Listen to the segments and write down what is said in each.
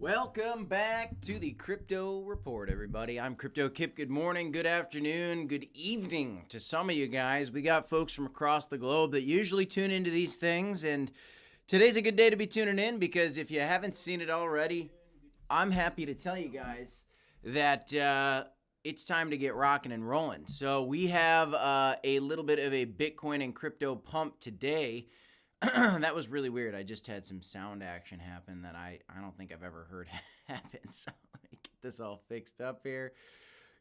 Welcome back to the Crypto Report, everybody. I'm Crypto Kip. Good morning, good afternoon, good evening to some of you guys. We got folks from across the globe that usually tune into these things, and today's a good day to be tuning in because if you haven't seen it already, I'm happy to tell you guys that it's time to get rocking and rolling. So we have a little bit of a Bitcoin and crypto pump today. That was really weird. I just had some sound action happen that I don't think I've ever heard happen. So let me get this all fixed up here.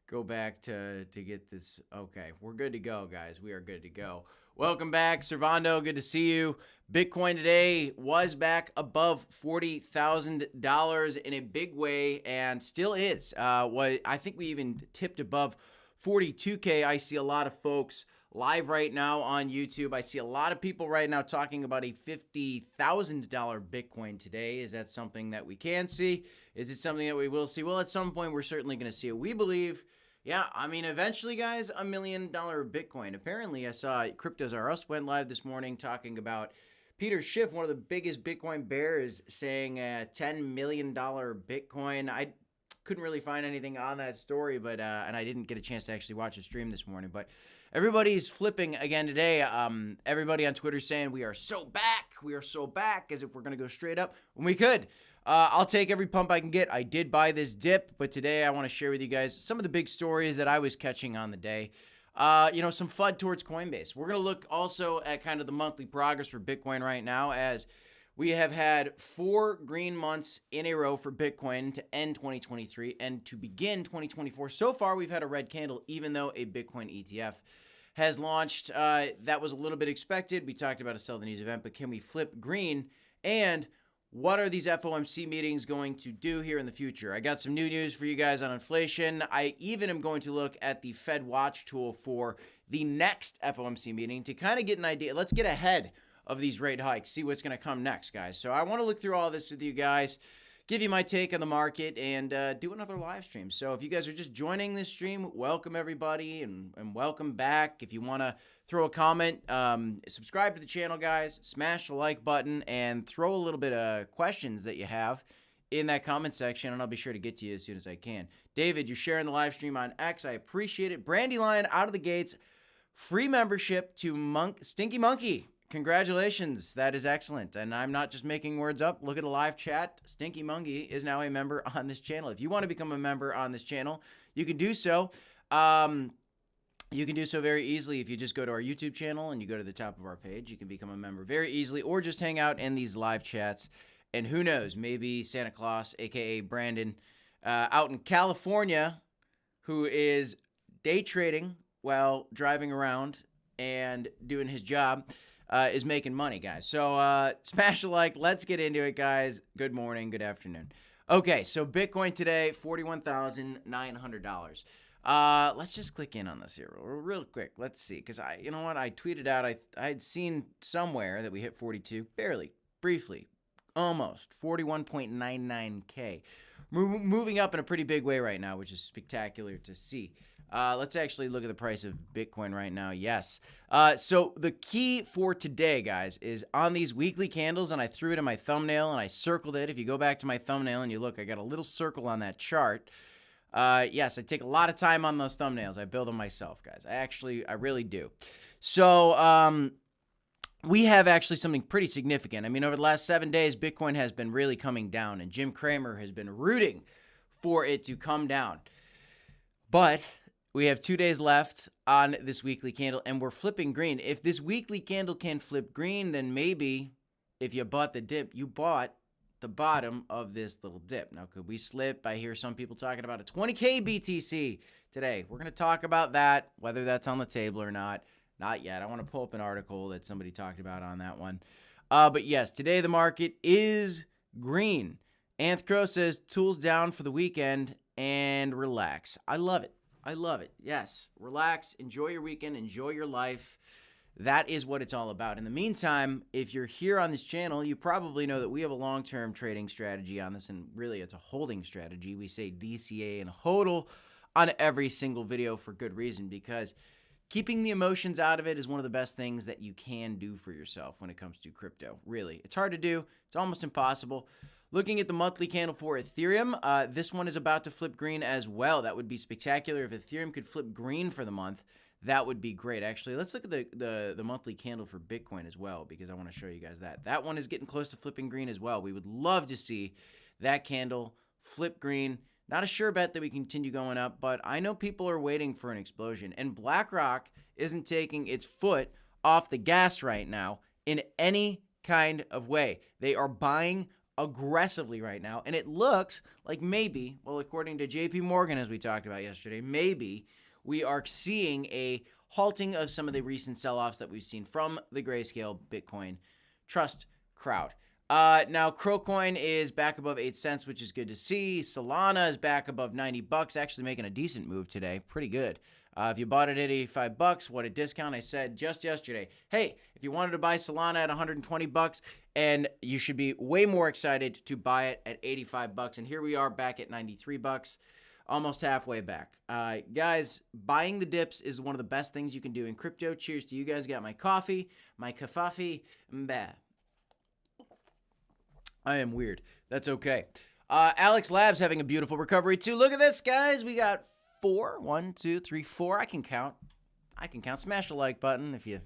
Go back to get this. Okay, we're good to go, guys. We are good to go. Welcome back, Servando. Good to see you. Bitcoin today was back above $40,000 in a big way and still is. I think we even tipped above 42K. I see a lot of folks live right now on YouTube. I see a lot of people right now talking about a $50,000 Bitcoin today. Is that something that we can see? Is it something that we will see? Well, at some point, we're certainly going to see it. We believe, yeah, I mean, eventually, guys, $1 million Bitcoin. Apparently, I saw Cryptos R Us went live this morning talking about Peter Schiff, one of the biggest Bitcoin bears, saying a $10 million Bitcoin. I couldn't really find anything on that story, but and I didn't get a chance to actually watch the stream this morning, but everybody's flipping again today. Everybody on Twitter saying we are so back, as if we're going to go straight up when we could. I'll take every pump I can get. I did buy this dip, but today I want to share with you guys some of the big stories that I was catching on the day. Some FUD towards Coinbase. We're going to look also at kind of the monthly progress for Bitcoin right now, as we have had 4 green months in a row for Bitcoin to end 2023 and to begin 2024. So far, we've had a red candle, even though a Bitcoin ETF has launched. That was a little bit expected. We talked about a sell the news event, but can we flip green? And what are these FOMC meetings going to do here in the future? I got some new news for you guys on inflation. I even am going to look at the Fed Watch tool for the next FOMC meeting to kind of get an idea. Let's get ahead of these rate hikes, see what's going to come next, guys. So I want to look through all this with you guys, give you my take on the market, and do another live stream. So if you guys are just joining this stream, welcome everybody, and welcome back. If you want to throw a comment, subscribe to the channel, guys, smash the like button, and throw a little bit of questions that you have in that comment section, and I'll be sure to get to you as soon as I can. David, you're sharing the live stream on X. I appreciate it. Brandywine out of the gates, free membership to Stinky Monkey. Congratulations. That is excellent. And I'm not just making words up. Look at the live chat. Stinky Monkey is now a member on this channel. If you want to become a member on this channel, you can do so. You can do so very easily if you just go to our YouTube channel and you go to the top of our page. You can become a member very easily, or just hang out in these live chats. And who knows, maybe Santa Claus, a.k.a. Brandon, out in California, who is day trading while driving around and doing his job, is making money, guys. So smash a like. Let's get into it, guys. Good morning. Good afternoon. Okay, so Bitcoin today, $41,900. Let's just click in on this here real quick. Let's see, because I tweeted out, I had seen somewhere that we hit 42, barely, briefly, almost, 41.99K. Moving up in a pretty big way right now, which is spectacular to see. Let's actually look at the price of Bitcoin right now. Yes. So the key for today, guys, is on these weekly candles, and I threw it in my thumbnail and I circled it. If you go back to my thumbnail and you look, I got a little circle on that chart. Yes, I take a lot of time on those thumbnails. I build them myself, guys. I really do. So, we have actually something pretty significant. I mean, over the last 7 days, Bitcoin has been really coming down, and Jim Cramer has been rooting for it to come down. But we have 2 days left on this weekly candle, and we're flipping green. If this weekly candle can flip green, then maybe if you bought the dip, you bought the bottom of this little dip. Now, could we slip? I hear some people talking about a 20K BTC today. We're going to talk about that, whether that's on the table or not. Not yet. I want to pull up an article that somebody talked about on that one. But yes, today the market is green. Anthro says tools down for the weekend and relax. I love it. I love it. Yes. Relax. Enjoy your weekend. Enjoy your life. That is what it's all about. In the meantime, if you're here on this channel, you probably know that we have a long-term trading strategy on this, and really it's a holding strategy. We say DCA and HODL on every single video for good reason, because keeping the emotions out of it is one of the best things that you can do for yourself when it comes to crypto. Really, it's hard to do. It's almost impossible. Looking at the monthly candle for Ethereum, this one is about to flip green as well. That would be spectacular. If Ethereum could flip green for the month, that would be great. Actually, let's look at the monthly candle for Bitcoin as well, because I want to show you guys that. That one is getting close to flipping green as well. We would love to see that candle flip green. Not a sure bet that we continue going up, but I know people are waiting for an explosion. And BlackRock isn't taking its foot off the gas right now in any kind of way. They are buying aggressively right now, and it looks like maybe, well, according to JP Morgan, as we talked about yesterday, maybe we are seeing a halting of some of the recent sell-offs that we've seen from the Grayscale Bitcoin Trust crowd. Now, Crocoin is back above 8 cents, which is good to see. Solana is back above 90 bucks, actually making a decent move today. Pretty good. If you bought it at 85 bucks, what a discount. I said just yesterday, hey, if you wanted to buy Solana at 120 bucks, and you should be way more excited to buy it at 85 bucks. And here we are back at 93 bucks, almost halfway back. Guys, buying the dips is one of the best things you can do in crypto. Cheers to you guys. Got my coffee, my kafafi, mbah. I am weird. That's okay. Alex Labs having a beautiful recovery too. Look at this, guys. We got 4. 1, 2, 3, 4. I can count. Smash the like button if you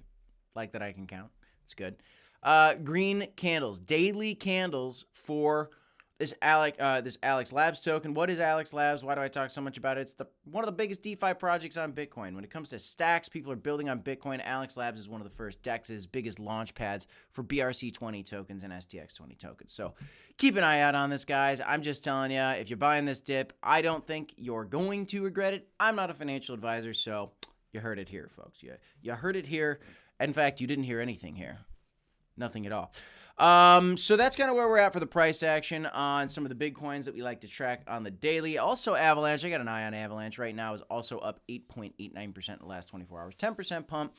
like that I can count. It's good. Green candles. Daily candles for this Alex Labs token. What is Alex Labs? Why do I talk so much about it? It's one of the biggest DeFi projects on Bitcoin. When it comes to stacks, people are building on Bitcoin. Alex Labs is one of the first DEXs, biggest launch pads for BRC20 tokens and STX20 tokens. So keep an eye out on this, guys. I'm just telling you, if you're buying this dip, I don't think you're going to regret it. I'm not a financial advisor, so you heard it here, folks. You heard it here. In fact, you didn't hear anything here. Nothing at all. So that's kind of where we're at for the price action on some of the big coins that we like to track on the daily. Also, Avalanche, I got an eye on Avalanche right now, is also up 8.89% in the last 24 hours, 10% pump.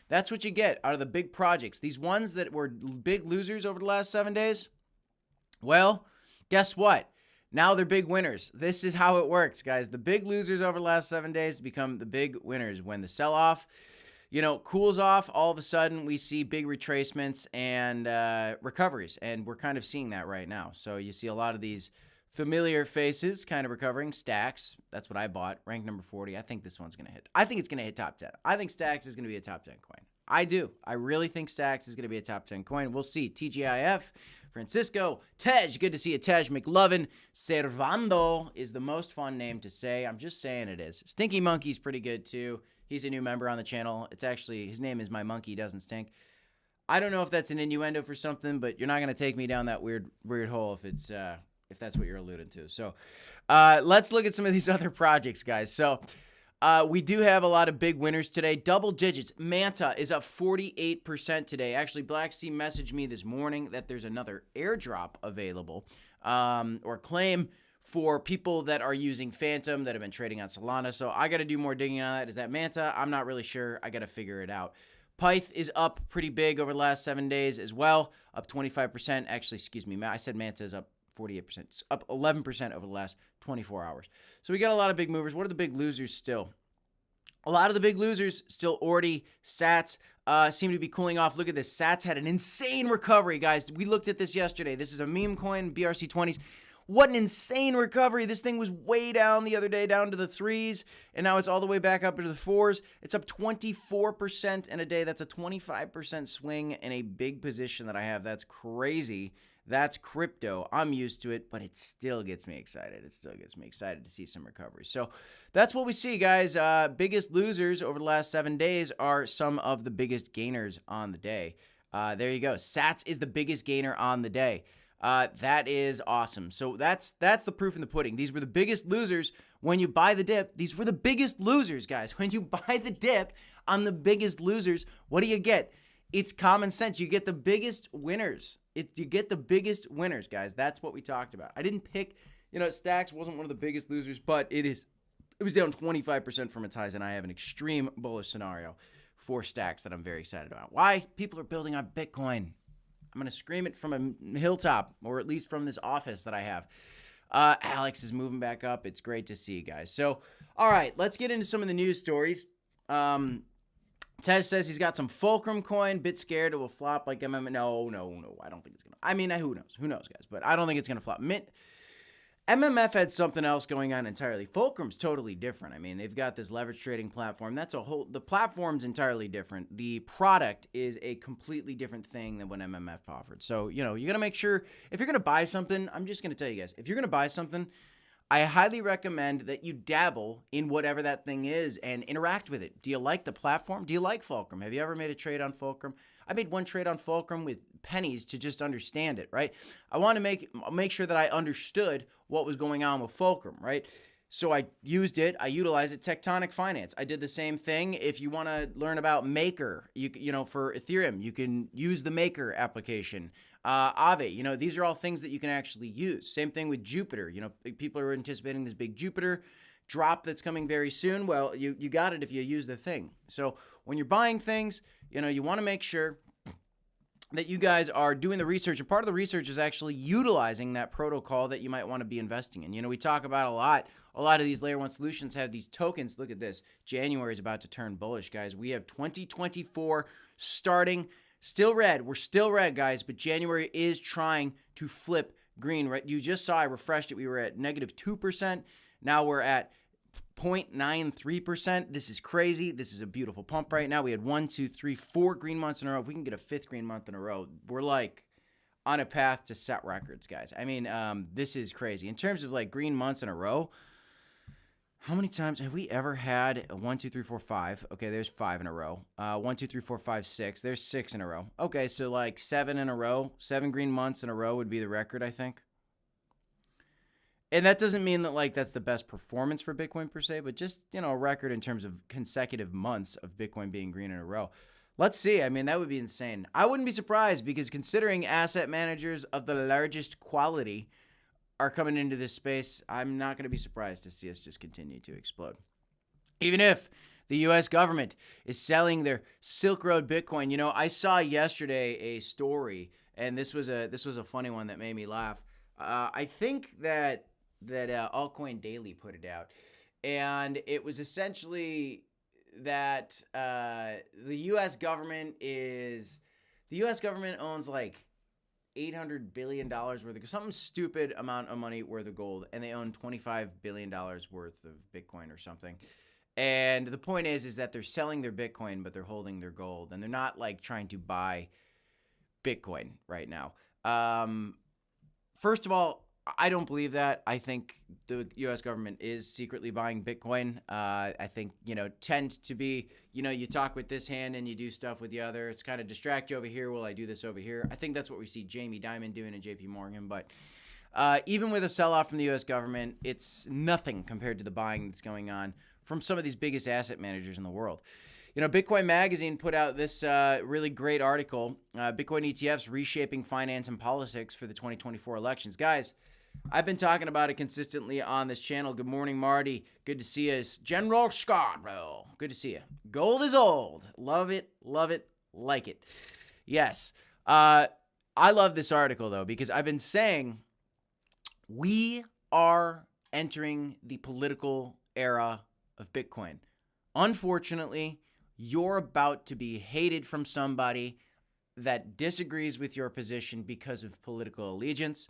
That's what you get out of the big projects. These ones that were big losers over the last 7 days, well, guess what? Now they're big winners. This is how it works, guys. The big losers over the last 7 days become the big winners. When the sell-off cools off, all of a sudden we see big retracements and recoveries, and we're kind of seeing that right now. So you see a lot of these familiar faces kind of recovering. Stacks, that's what I bought, ranked number 40. I think this one's going to hit. I think it's going to hit top 10. I think Stacks is going to be a top 10 coin. I do. I really think Stacks is going to be a top 10 coin. We'll see. TGIF, Francisco, Tej, good to see you, Tej. McLovin, Servando is the most fun name to say. I'm just saying it is. Stinky Monkey's pretty good too. He's a new member on the channel. It's actually, his name is My Monkey Doesn't Stink. I don't know if that's an innuendo for something, but you're not going to take me down that weird hole if that's what you're alluding to. So let's look at some of these other projects, guys. So we do have a lot of big winners today. Double digits. Manta is up 48% today. Actually, Black Sea messaged me this morning that there's another airdrop available or claim for people that are using Phantom that have been trading on Solana. So I got to do more digging on that. Is that Manta? I'm not really sure. I got to figure it out. Pyth is up pretty big over the last 7 days as well, up 25%. Actually, excuse me, I said Manta is up 48%. It's up 11% over the last 24 hours. So we got a lot of big movers. What are the big losers still? A lot of the big losers still already Sats seem to be cooling off. Look at this. Sats had an insane recovery, guys. We looked at this yesterday. This is a meme coin, BRC20s. What an insane recovery. This thing was way down the other day, down to the 3s, and now it's all the way back up into the 4s. It's up 24% in a day. That's a 25% swing in a big position that I have. That's crazy. That's crypto. I'm used to it, but it still gets me excited. It still gets me excited to see some recovery. So that's what we see, guys. Biggest losers over the last 7 days are some of the biggest gainers on the day. There you go. Sats is the biggest gainer on the day. That is awesome. So that's the proof in the pudding. These were the biggest losers when you buy the dip. These were the biggest losers, guys. When you buy the dip on the biggest losers, what do you get? It's common sense. You get the biggest winners. You get the biggest winners, guys. That's what we talked about. I didn't pick, Stacks wasn't one of the biggest losers, but it was down 25% from its highs, and I have an extreme bullish scenario for Stacks that I'm very excited about. Why? People are building on Bitcoin. I'm going to scream it from a hilltop, or at least from this office that I have. Alex is moving back up. It's great to see, guys. So, all right, let's get into some of the news stories. Tej says he's got some Fulcrum coin. Bit scared it will flop like MMF. No. I don't think it's going to. I mean, who knows? Who knows, guys? But I don't think it's going to flop. MMF had something else going on entirely. Fulcrum's totally different. I mean, they've got this leverage trading platform. The platform's entirely different. The product is a completely different thing than what MMF offered. So, you got to make sure, if you're going to buy something, I'm just going to tell you guys, if you're going to buy something, I highly recommend that you dabble in whatever that thing is and interact with it. Do you like the platform? Do you like Fulcrum? Have you ever made a trade on Fulcrum? I made one trade on Fulcrum with pennies to just understand it, right? I want to make sure that I understood what was going on with Fulcrum, right? So I used it. I utilized it. Tectonic Finance. I did the same thing. If you want to learn about Maker, for Ethereum, you can use the Maker application. Aave, these are all things that you can actually use. Same thing with Jupiter. People are anticipating this big Jupiter drop that's coming very soon. Well, you got it if you use the thing. So when you're buying things, you want to make sure that you guys are doing the research, and part of the research is actually utilizing that protocol that you might want to be investing in. We talk about a lot of these layer one solutions have these tokens. Look at this. January is about to turn bullish, guys. We have 2024 starting. Still red. We're still red, guys, but January is trying to flip green, right? You just saw I refreshed it. We were at negative 2%. Now we're at 0.93%. This is crazy. This is a beautiful pump right now. We had 1, 2, 3, 4 green months in a row. If we can get a 5th green month in a row, we're like on a path to set records, guys. I mean, this is crazy. In terms of like green months in a row, how many times have we ever had a 1, 2, 3, 4, 5? Okay, there's 5 in a row. 1, 2, 3, 4, 5, 6. There's 6 in a row. Okay, so like 7 in a row. 7 green months in a row would be the record, I think. And that doesn't mean that like that's the best performance for Bitcoin per se, but just, a record in terms of consecutive months of Bitcoin being green in a row. Let's see. I mean, that would be insane. I wouldn't be surprised because considering asset managers of the largest quality are coming into this space, I'm not going to be surprised to see us just continue to explode. Even if the U.S. government is selling their Silk Road Bitcoin. I saw yesterday a story, and this was a funny one that made me laugh. I think that altcoin daily put it out, and it was essentially that the U.S. government owns like $800 billion worth of something stupid amount of money worth of gold, and they own $25 billion worth of Bitcoin or something. And the point is that they're selling their Bitcoin, but they're holding their gold, and they're not like trying to buy Bitcoin right now. First of all, I don't believe that. I think the U.S. government is secretly buying Bitcoin. I think, tend to be, you talk with this hand and you do stuff with the other. It's kind of distract you over here while I do this over here. I think that's what we see Jamie Dimon doing in JP Morgan. But even with a sell-off from the U.S. government, it's nothing compared to the buying that's going on from some of these biggest asset managers in the world. Bitcoin Magazine put out this really great article, Bitcoin ETFs Reshaping Finance and Politics for the 2024 elections. Guys, I've been talking about it consistently on this channel. Good morning, Marty. Good to see you. General Scarborough. Good to see you. Gold is old. Love it, like it. Yes. I love this article, though, because I've been saying we are entering the political era of Bitcoin. Unfortunately, you're about to be hated from somebody that disagrees with your position because of political allegiance.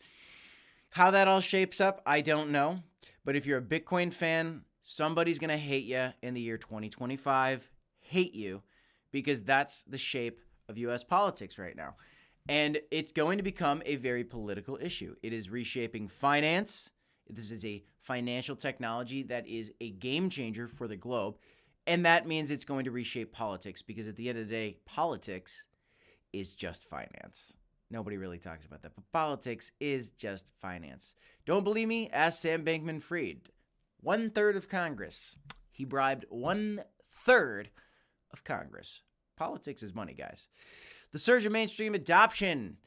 How that all shapes up, I don't know. But if you're a Bitcoin fan, somebody's going to hate you in the year 2025. Hate you because that's the shape of U.S. politics right now. And it's going to become a very political issue. It is reshaping finance. This is a financial technology that is a game changer for the globe. And that means it's going to reshape politics because at the end of the day, politics is just finance. Nobody really talks about that, but politics is just finance. Don't believe me? Ask Sam Bankman-Fried. 1/3 of Congress. He bribed 1/3 of Congress. Politics is money, guys. The surge of mainstream adoption.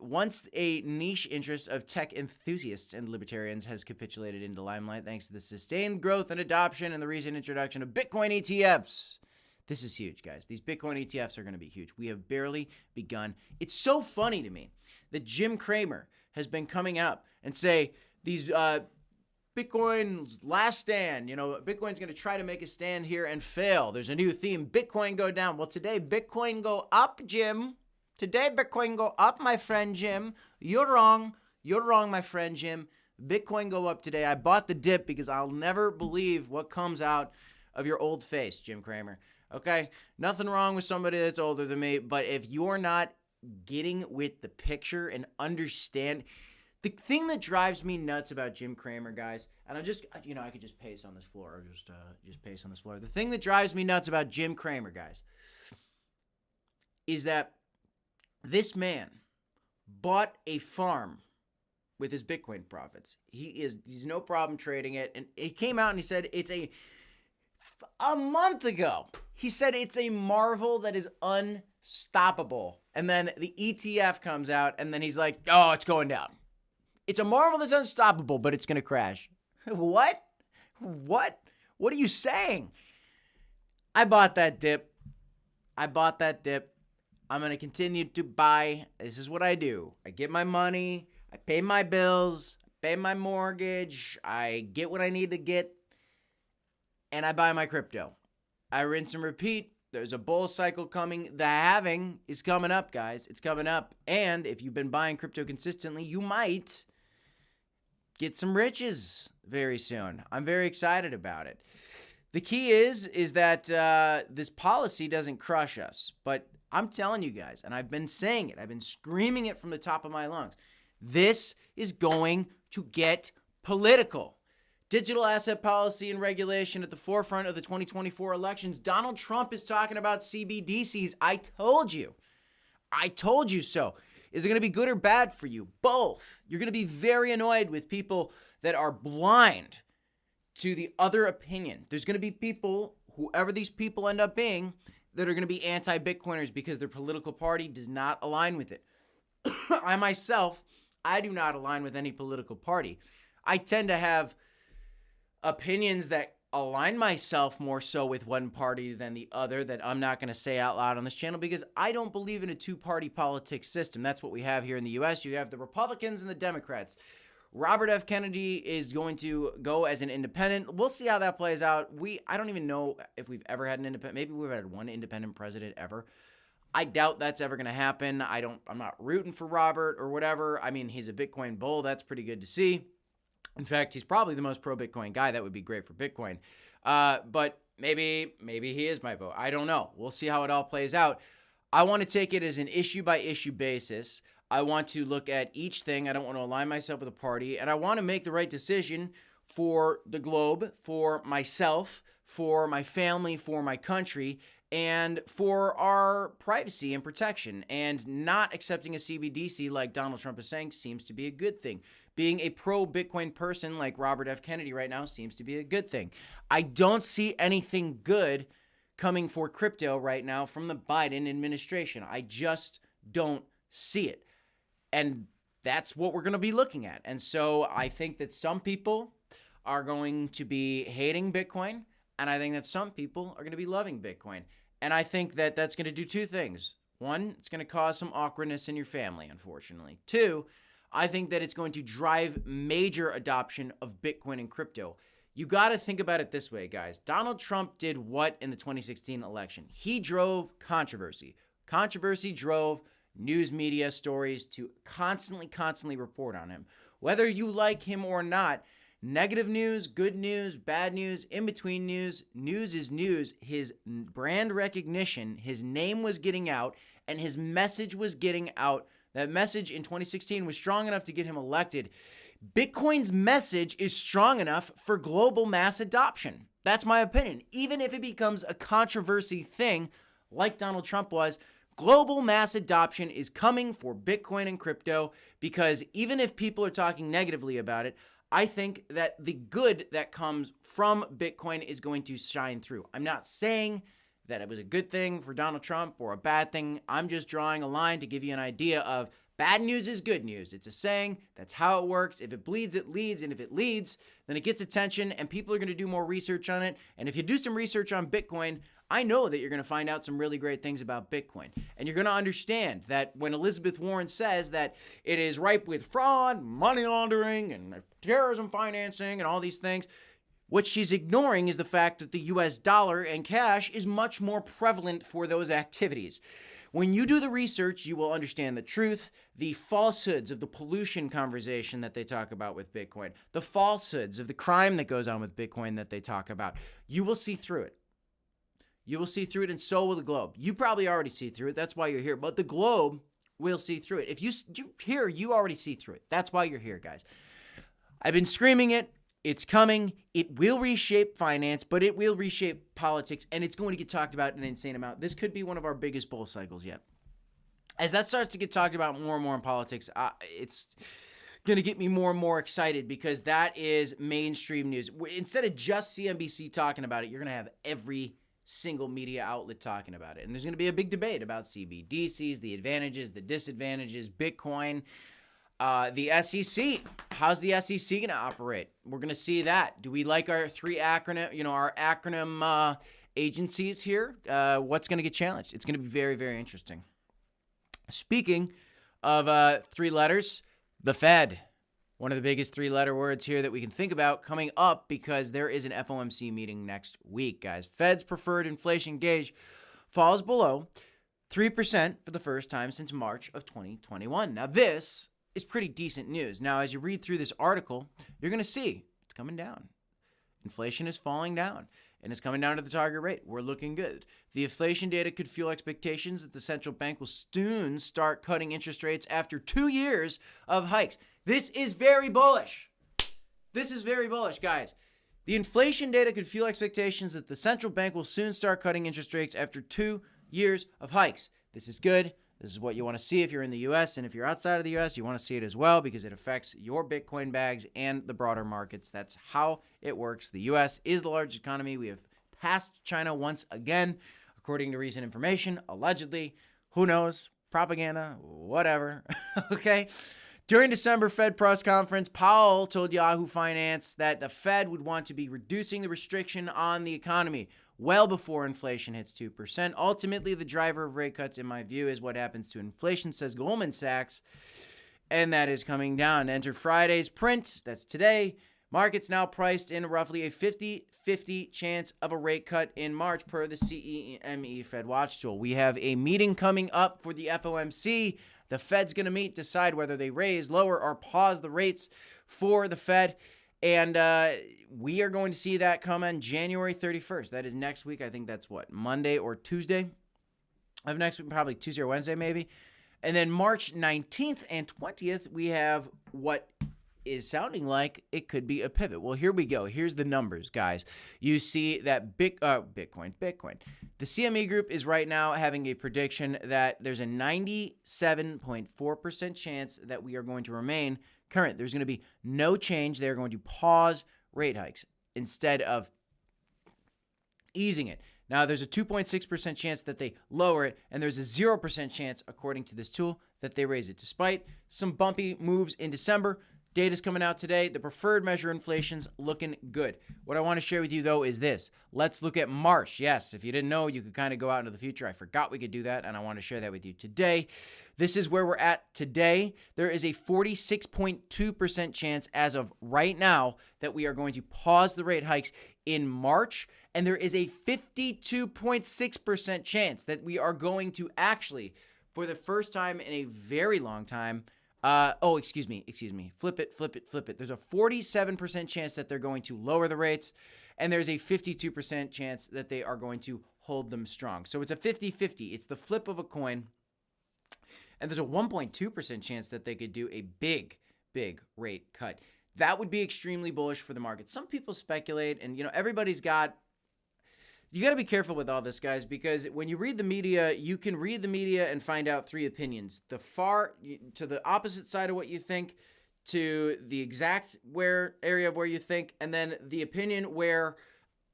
Once a niche interest of tech enthusiasts and libertarians has capitulated into limelight thanks to the sustained growth and adoption and the recent introduction of Bitcoin ETFs. This is huge, guys. These Bitcoin ETFs are going to be huge. We have barely begun. It's so funny to me that Jim Cramer has been coming out and say these Bitcoin's last stand. You know, Bitcoin's going to try to make a stand here and fail. There's a new theme. Bitcoin go down. Well, today, Bitcoin go up, Jim. Today, Bitcoin go up, my friend Jim. You're wrong. You're wrong, my friend Jim. Bitcoin go up today. I bought the dip because I'll never believe what comes out of your old face, Jim Cramer. Okay? Nothing wrong with somebody that's older than me, but if you're not getting with the picture and understand... The thing that drives me nuts about Jim Cramer, guys, and I could just pace on this floor, or just pace on this floor. The thing that drives me nuts about Jim Cramer, guys, is that this man bought a farm with his Bitcoin profits. He's no problem trading it, and he came out and he said a month ago, he said it's a marvel that is unstoppable. And then the ETF comes out, and then he's like, oh, it's going down. It's a marvel that's unstoppable, but it's going to crash. What? What are you saying? I bought that dip. I'm going to continue to buy. This is what I do. I get my money. I pay my bills. I pay my mortgage. I get what I need to get. And I buy my crypto. I rinse and repeat. There's a bull cycle coming. The halving is coming up, guys. It's coming up. And if you've been buying crypto consistently, you might get some riches very soon. I'm very excited about it. The key is that this policy doesn't crush us. But I'm telling you guys, and I've been saying it, I've been screaming it from the top of my lungs, this is going to get political. Digital asset policy and regulation at the forefront of the 2024 elections. Donald Trump is talking about CBDCs. I told you so. Is it going to be good or bad for you? Both. You're going to be very annoyed with people that are blind to the other opinion. There's going to be people, whoever these people end up being, that are going to be anti-Bitcoiners because their political party does not align with it. I do not align with any political party. I tend to have opinions that align myself more so with one party than the other that I'm not going to say out loud on this channel because I don't believe in a two-party politics system. That's what we have here in the U.S. You have the Republicans and the Democrats. Robert F. Kennedy is going to go as an independent. We'll see how that plays out. I don't even know if we've ever had an independent. Maybe we've had one independent president ever. I doubt that's ever going to happen. I'm not rooting for Robert or whatever. I mean, he's a Bitcoin bull. That's pretty good to see. In fact, he's probably the most pro-Bitcoin guy. That would be great for Bitcoin. But maybe he is my vote. I don't know. We'll see how it all plays out. I want to take it as an issue-by-issue basis. I want to look at each thing. I don't want to align myself with a party. And I want to make the right decision for the globe, for myself, for my family, for my country, and for our privacy and protection. And not accepting a CBDC like Donald Trump is saying seems to be a good thing. Being a pro-Bitcoin person like Robert F. Kennedy right now seems to be a good thing. I don't see anything good coming for crypto right now from the Biden administration. I just don't see it. And that's what we're going to be looking at. And so I think that some people are going to be hating Bitcoin, and I think that some people are going to be loving Bitcoin. And I think that that's going to do two things. One, it's going to cause some awkwardness in your family, unfortunately. Two, I think that it's going to drive major adoption of Bitcoin and crypto. You got to think about it this way, guys. Donald Trump did what in the 2016 election? He drove controversy. Controversy drove news media stories to constantly report on him. Whether you like him or not, negative news, good news, bad news, in-between news, news is news. His brand recognition, his name was getting out, and his message was getting out. That message in 2016 was strong enough to get him elected. Bitcoin's message is strong enough for global mass adoption. That's my opinion. Even if it becomes a controversy thing like Donald Trump was, global mass adoption is coming for Bitcoin and crypto because even if people are talking negatively about it, I think that the good that comes from Bitcoin is going to shine through. I'm not saying that it was a good thing for Donald Trump or a bad thing. I'm just drawing a line to give you an idea of bad news is good news. It's a saying. That's how it works. If it bleeds, it leads. And if it leads, then it gets attention and people are going to do more research on it. And if you do some research on Bitcoin, I know that you're going to find out some really great things about Bitcoin. And you're going to understand that when Elizabeth Warren says that it is ripe with fraud, money laundering, and terrorism financing, and all these things, what she's ignoring is the fact that the US dollar and cash is much more prevalent for those activities. When you do the research, you will understand the truth, the falsehoods of the pollution conversation that they talk about with Bitcoin, the falsehoods of the crime that goes on with Bitcoin that they talk about. You will see through it. You will see through it, and so will the globe. You probably already see through it. That's why you're here. But the globe will see through it. If you here, you already see through it. That's why you're here, guys. I've been screaming it. It's coming. It will reshape finance, but it will reshape politics, and it's going to get talked about an insane amount. This could be one of our biggest bull cycles yet. As that starts to get talked about more and more in politics, it's going to get me more and more excited because that is mainstream news. Instead of just CNBC talking about it, you're going to have every single media outlet talking about it. And there's going to be a big debate about CBDCs, the advantages, the disadvantages, Bitcoin. The SEC, how's the SEC going to operate? We're going to see that. Do we like our our acronym agencies here? What's going to get challenged? It's going to be very, very interesting. Speaking of three letters, the Fed, one of the biggest three-letter words here that we can think about coming up because there is an FOMC meeting next week, guys. Fed's preferred inflation gauge falls below 3% for the first time since March of 2021. Now, this is pretty decent news. Now, as you read through this article, you're going to see it's coming down. Inflation is falling down, and it's coming down to the target rate. We're looking good. The inflation data could fuel expectations that the central bank will soon start cutting interest rates after 2 years of hikes. This is very bullish. This is very bullish, guys. The inflation data could fuel expectations that the central bank will soon start cutting interest rates after 2 years of hikes. This is good. This is what you want to see if you're in the U.S. And if you're outside of the U.S., you want to see it as well because it affects your Bitcoin bags and the broader markets. That's how it works. The U.S. is the largest economy. We have passed China once again, according to recent information, allegedly. Who knows? Propaganda, whatever. Okay. During December Fed press conference, Powell told Yahoo Finance that the Fed would want to be reducing the restriction on the economy well before inflation hits 2%. Ultimately, the driver of rate cuts, in my view, is what happens to inflation, says Goldman Sachs, and that is coming down. Enter Friday's print. That's today. Markets now priced in roughly a 50-50 chance of a rate cut in March per the CME Fed Watch tool. We have a meeting coming up for the FOMC. The Fed's going to meet, decide whether they raise, lower, or pause the rates for the Fed. And we are going to see that come on January 31st. That is next week. I think that's what, Monday or Tuesday of next week, probably Tuesday or Wednesday maybe. And then March 19th and 20th, we have what is sounding like it could be a pivot. Well, here we go. Here's the numbers, guys. You see that Bitcoin. The CME group is right now having a prediction that there's a 97.4% chance that we are going to remain current. There's going to be no change. They're going to pause rate hikes instead of easing it. Now, there's a 2.6% chance that they lower it, and there's a 0% chance, according to this tool, that they raise it. Despite some bumpy moves in December, data's coming out today. The preferred measure inflation's looking good. What I want to share with you, though, is this. Let's look at March. Yes, if you didn't know, you could kind of go out into the future. I forgot we could do that, and I want to share that with you today. This is where we're at today. There is a 46.2% chance as of right now that we are going to pause the rate hikes in March, and there is a 52.6% chance that we are going to actually, for the first time in a very long time, excuse me. Flip it. There's a 47% chance that they're going to lower the rates, and there's a 52% chance that they are going to hold them strong. So it's a 50-50. It's the flip of a coin. And there's a 1.2% chance that they could do a big rate cut. That would be extremely bullish for the market. Some people speculate, and everybody's got. You got to be careful with all this, guys, because when you read the media, you can read the media and find out three opinions: to the opposite side of what you think, to the exact area of where you think, and then the opinion where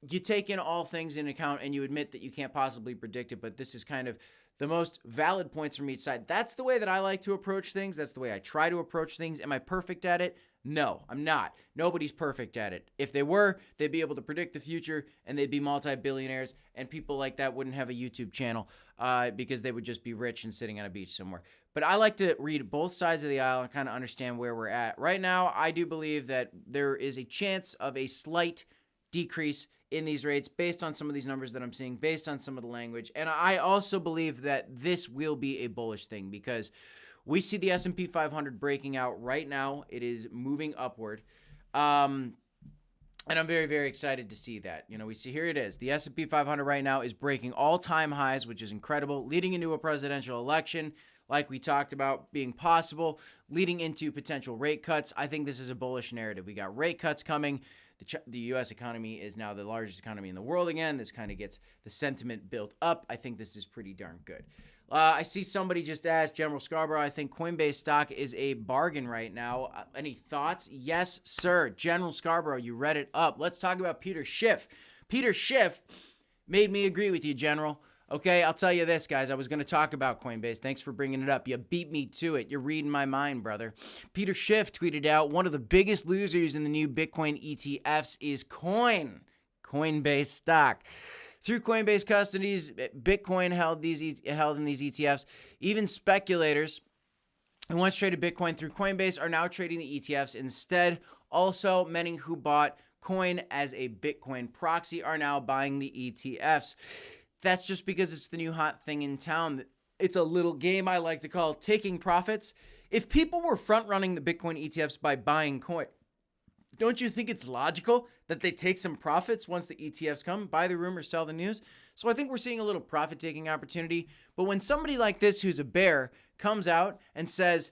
you take in all things in account and you admit that you can't possibly predict it, but this is kind of the most valid points from each side. That's the way that I like to approach things. That's the way I try to approach things. Am I perfect at it? No, I'm not. Nobody's perfect at it. If they were, they'd be able to predict the future and they'd be multi-billionaires, and people like that wouldn't have a YouTube channel because they would just be rich and sitting on a beach somewhere. But I like to read both sides of the aisle and kind of understand where we're at. Right now, I do believe that there is a chance of a slight decrease in these rates based on some of these numbers that I'm seeing, based on some of the language. And I also believe that this will be a bullish thing because we see the S&P 500 breaking out right now. It is moving upward. And I'm very, very excited to see that. You know, we see here it is. The S&P 500 right now is breaking all-time highs, which is incredible, leading into a presidential election, like we talked about being possible, leading into potential rate cuts. I think this is a bullish narrative. We got rate cuts coming. The U.S. economy is now the largest economy in the world again. This kind of gets the sentiment built up. I think this is pretty darn good. I see somebody just asked, General Scarborough, I think Coinbase stock is a bargain right now. Any thoughts? Yes, sir. General Scarborough, you read it up. Let's talk about Peter Schiff. Peter Schiff made me agree with you, General. Okay, I'll tell you this, guys. I was going to talk about Coinbase. Thanks for bringing it up. You beat me to it. You're reading my mind, brother. Peter Schiff tweeted out, one of the biggest losers in the new Bitcoin ETFs is Coinbase stock. Through Coinbase custodies, Bitcoin held in these ETFs. Even speculators who once traded Bitcoin through Coinbase are now trading the ETFs instead. Also, many who bought coin as a Bitcoin proxy are now buying the ETFs. That's just because it's the new hot thing in town. It's a little game I like to call taking profits. If people were front-running the Bitcoin ETFs by buying coin, don't you think it's logical that they take some profits once the ETFs come, buy the rumor, sell the news? So I think we're seeing a little profit-taking opportunity. But when somebody like this who's a bear comes out and says,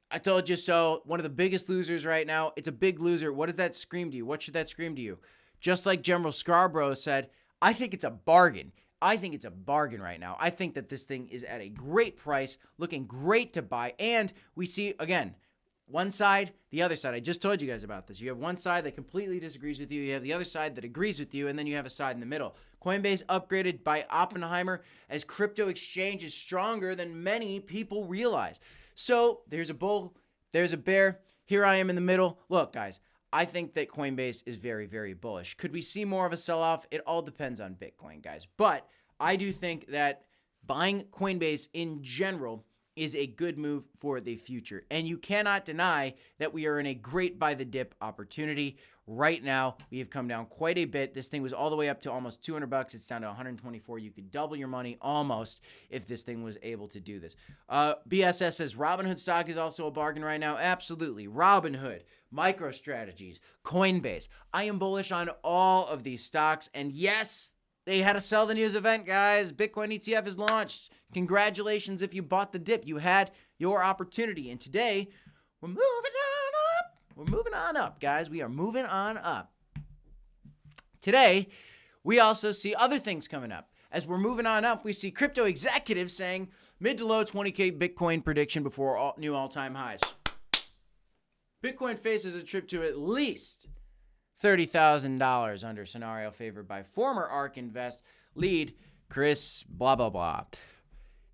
I told you so, one of the biggest losers right now, it's a big loser, what does that scream to you? What should that scream to you? Just like General Scarborough said, I think it's a bargain. I think it's a bargain right now. I think that this thing is at a great price, looking great to buy. And we see, again, one side, the other side. I just told you guys about this. You have one side that completely disagrees with you. You have the other side that agrees with you. And then you have a side in the middle. Coinbase upgraded by Oppenheimer as crypto exchange is stronger than many people realize. So there's a bull, there's a bear. Here I am in the middle. Look, guys, I think that Coinbase is very, very bullish. Could we see more of a sell-off? It all depends on Bitcoin, guys. But I do think that buying Coinbase in general is a good move for the future. And you cannot deny that we are in a great buy the dip opportunity. Right now, we have come down quite a bit. This thing was all the way up to almost $200. It's down to 124. You could double your money almost if this thing was able to do this. BSS says Robinhood stock is also a bargain right now. Absolutely. Robinhood, MicroStrategies, Coinbase. I am bullish on all of these stocks. And yes, they had a sell the news event, guys. Bitcoin ETF is launched. Congratulations if you bought the dip. You had your opportunity. And today, we're moving on up. We're moving on up, guys. We are moving on up. Today, we also see other things coming up. As we're moving on up, we see crypto executives saying mid to low 20K Bitcoin prediction before new all-time highs. Bitcoin faces a trip to at least $30,000 under scenario favored by former ARK Invest lead Chris blah, blah, blah.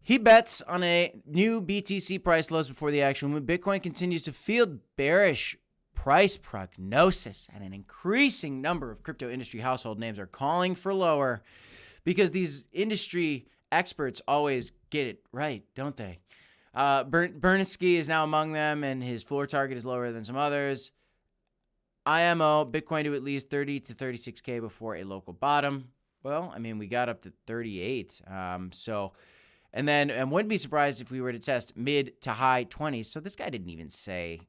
He bets on a new BTC price lows before the actual move. Bitcoin continues to field bearish price prognosis, and an increasing number of crypto industry household names are calling for lower because these industry experts always get it right, don't they? Bernanke is now among them, and his floor target is lower than some others. IMO, Bitcoin to at least 30 to 36K before a local bottom. Well, I mean, we got up to 38. And wouldn't be surprised if we were to test mid to high 20s. So this guy didn't even say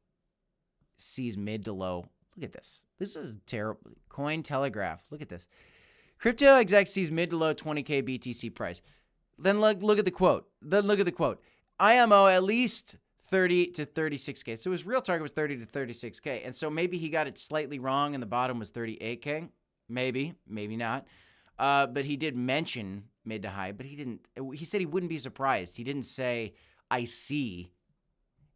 sees mid to low. Look at this. This is terrible. Cointelegraph. Look at this. Crypto exec sees mid to low 20K BTC price. Then look at the quote. IMO at least 30 to 36K. So his real target was 30 to 36K. And so maybe he got it slightly wrong and the bottom was 38K. Maybe not. But he did mention mid to high, but he said he wouldn't be surprised. He didn't say, I see.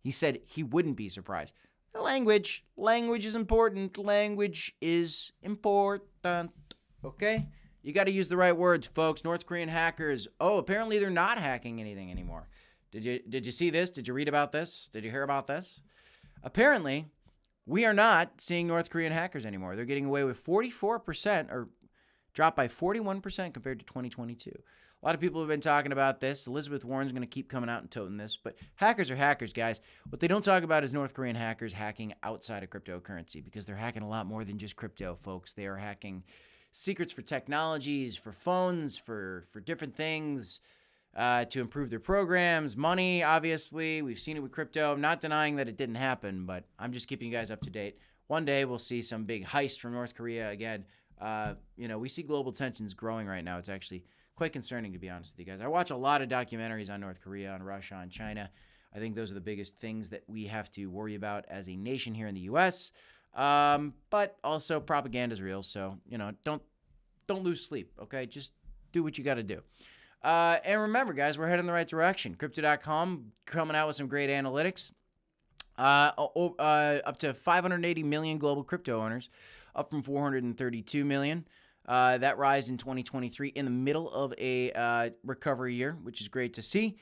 He said he wouldn't be surprised. Language is important. Language is important. Okay? You got to use the right words, folks. North Korean hackers. Oh, apparently they're not hacking anything anymore. Did you see this? Did you read about this? Did you hear about this? Apparently, we are not seeing North Korean hackers anymore. They're getting away with 44%, or dropped by 41% compared to 2022. A lot of people have been talking about this. Elizabeth Warren's going to keep coming out and toting this. But hackers are hackers, guys. What they don't talk about is North Korean hackers hacking outside of cryptocurrency, because they're hacking a lot more than just crypto, folks. They are hacking secrets for technologies, for phones, for different things, to improve their programs, money, obviously. We've seen it with crypto. I'm not denying that it didn't happen, but I'm just keeping you guys up to date. One day we'll see some big heist from North Korea again. We see global tensions growing right now. It's actually quite concerning, to be honest with you guys. I watch a lot of documentaries on North Korea, on Russia, on China. I think those are the biggest things that we have to worry about as a nation here in the U.S. But also propaganda is real, so don't lose sleep. Okay, just do what you got to do. And remember, guys, we're heading in the right direction. Crypto.com coming out with some great analytics. Up to 580 million global crypto owners, up from 432 million. That rise in 2023 in the middle of a recovery year, which is great to see.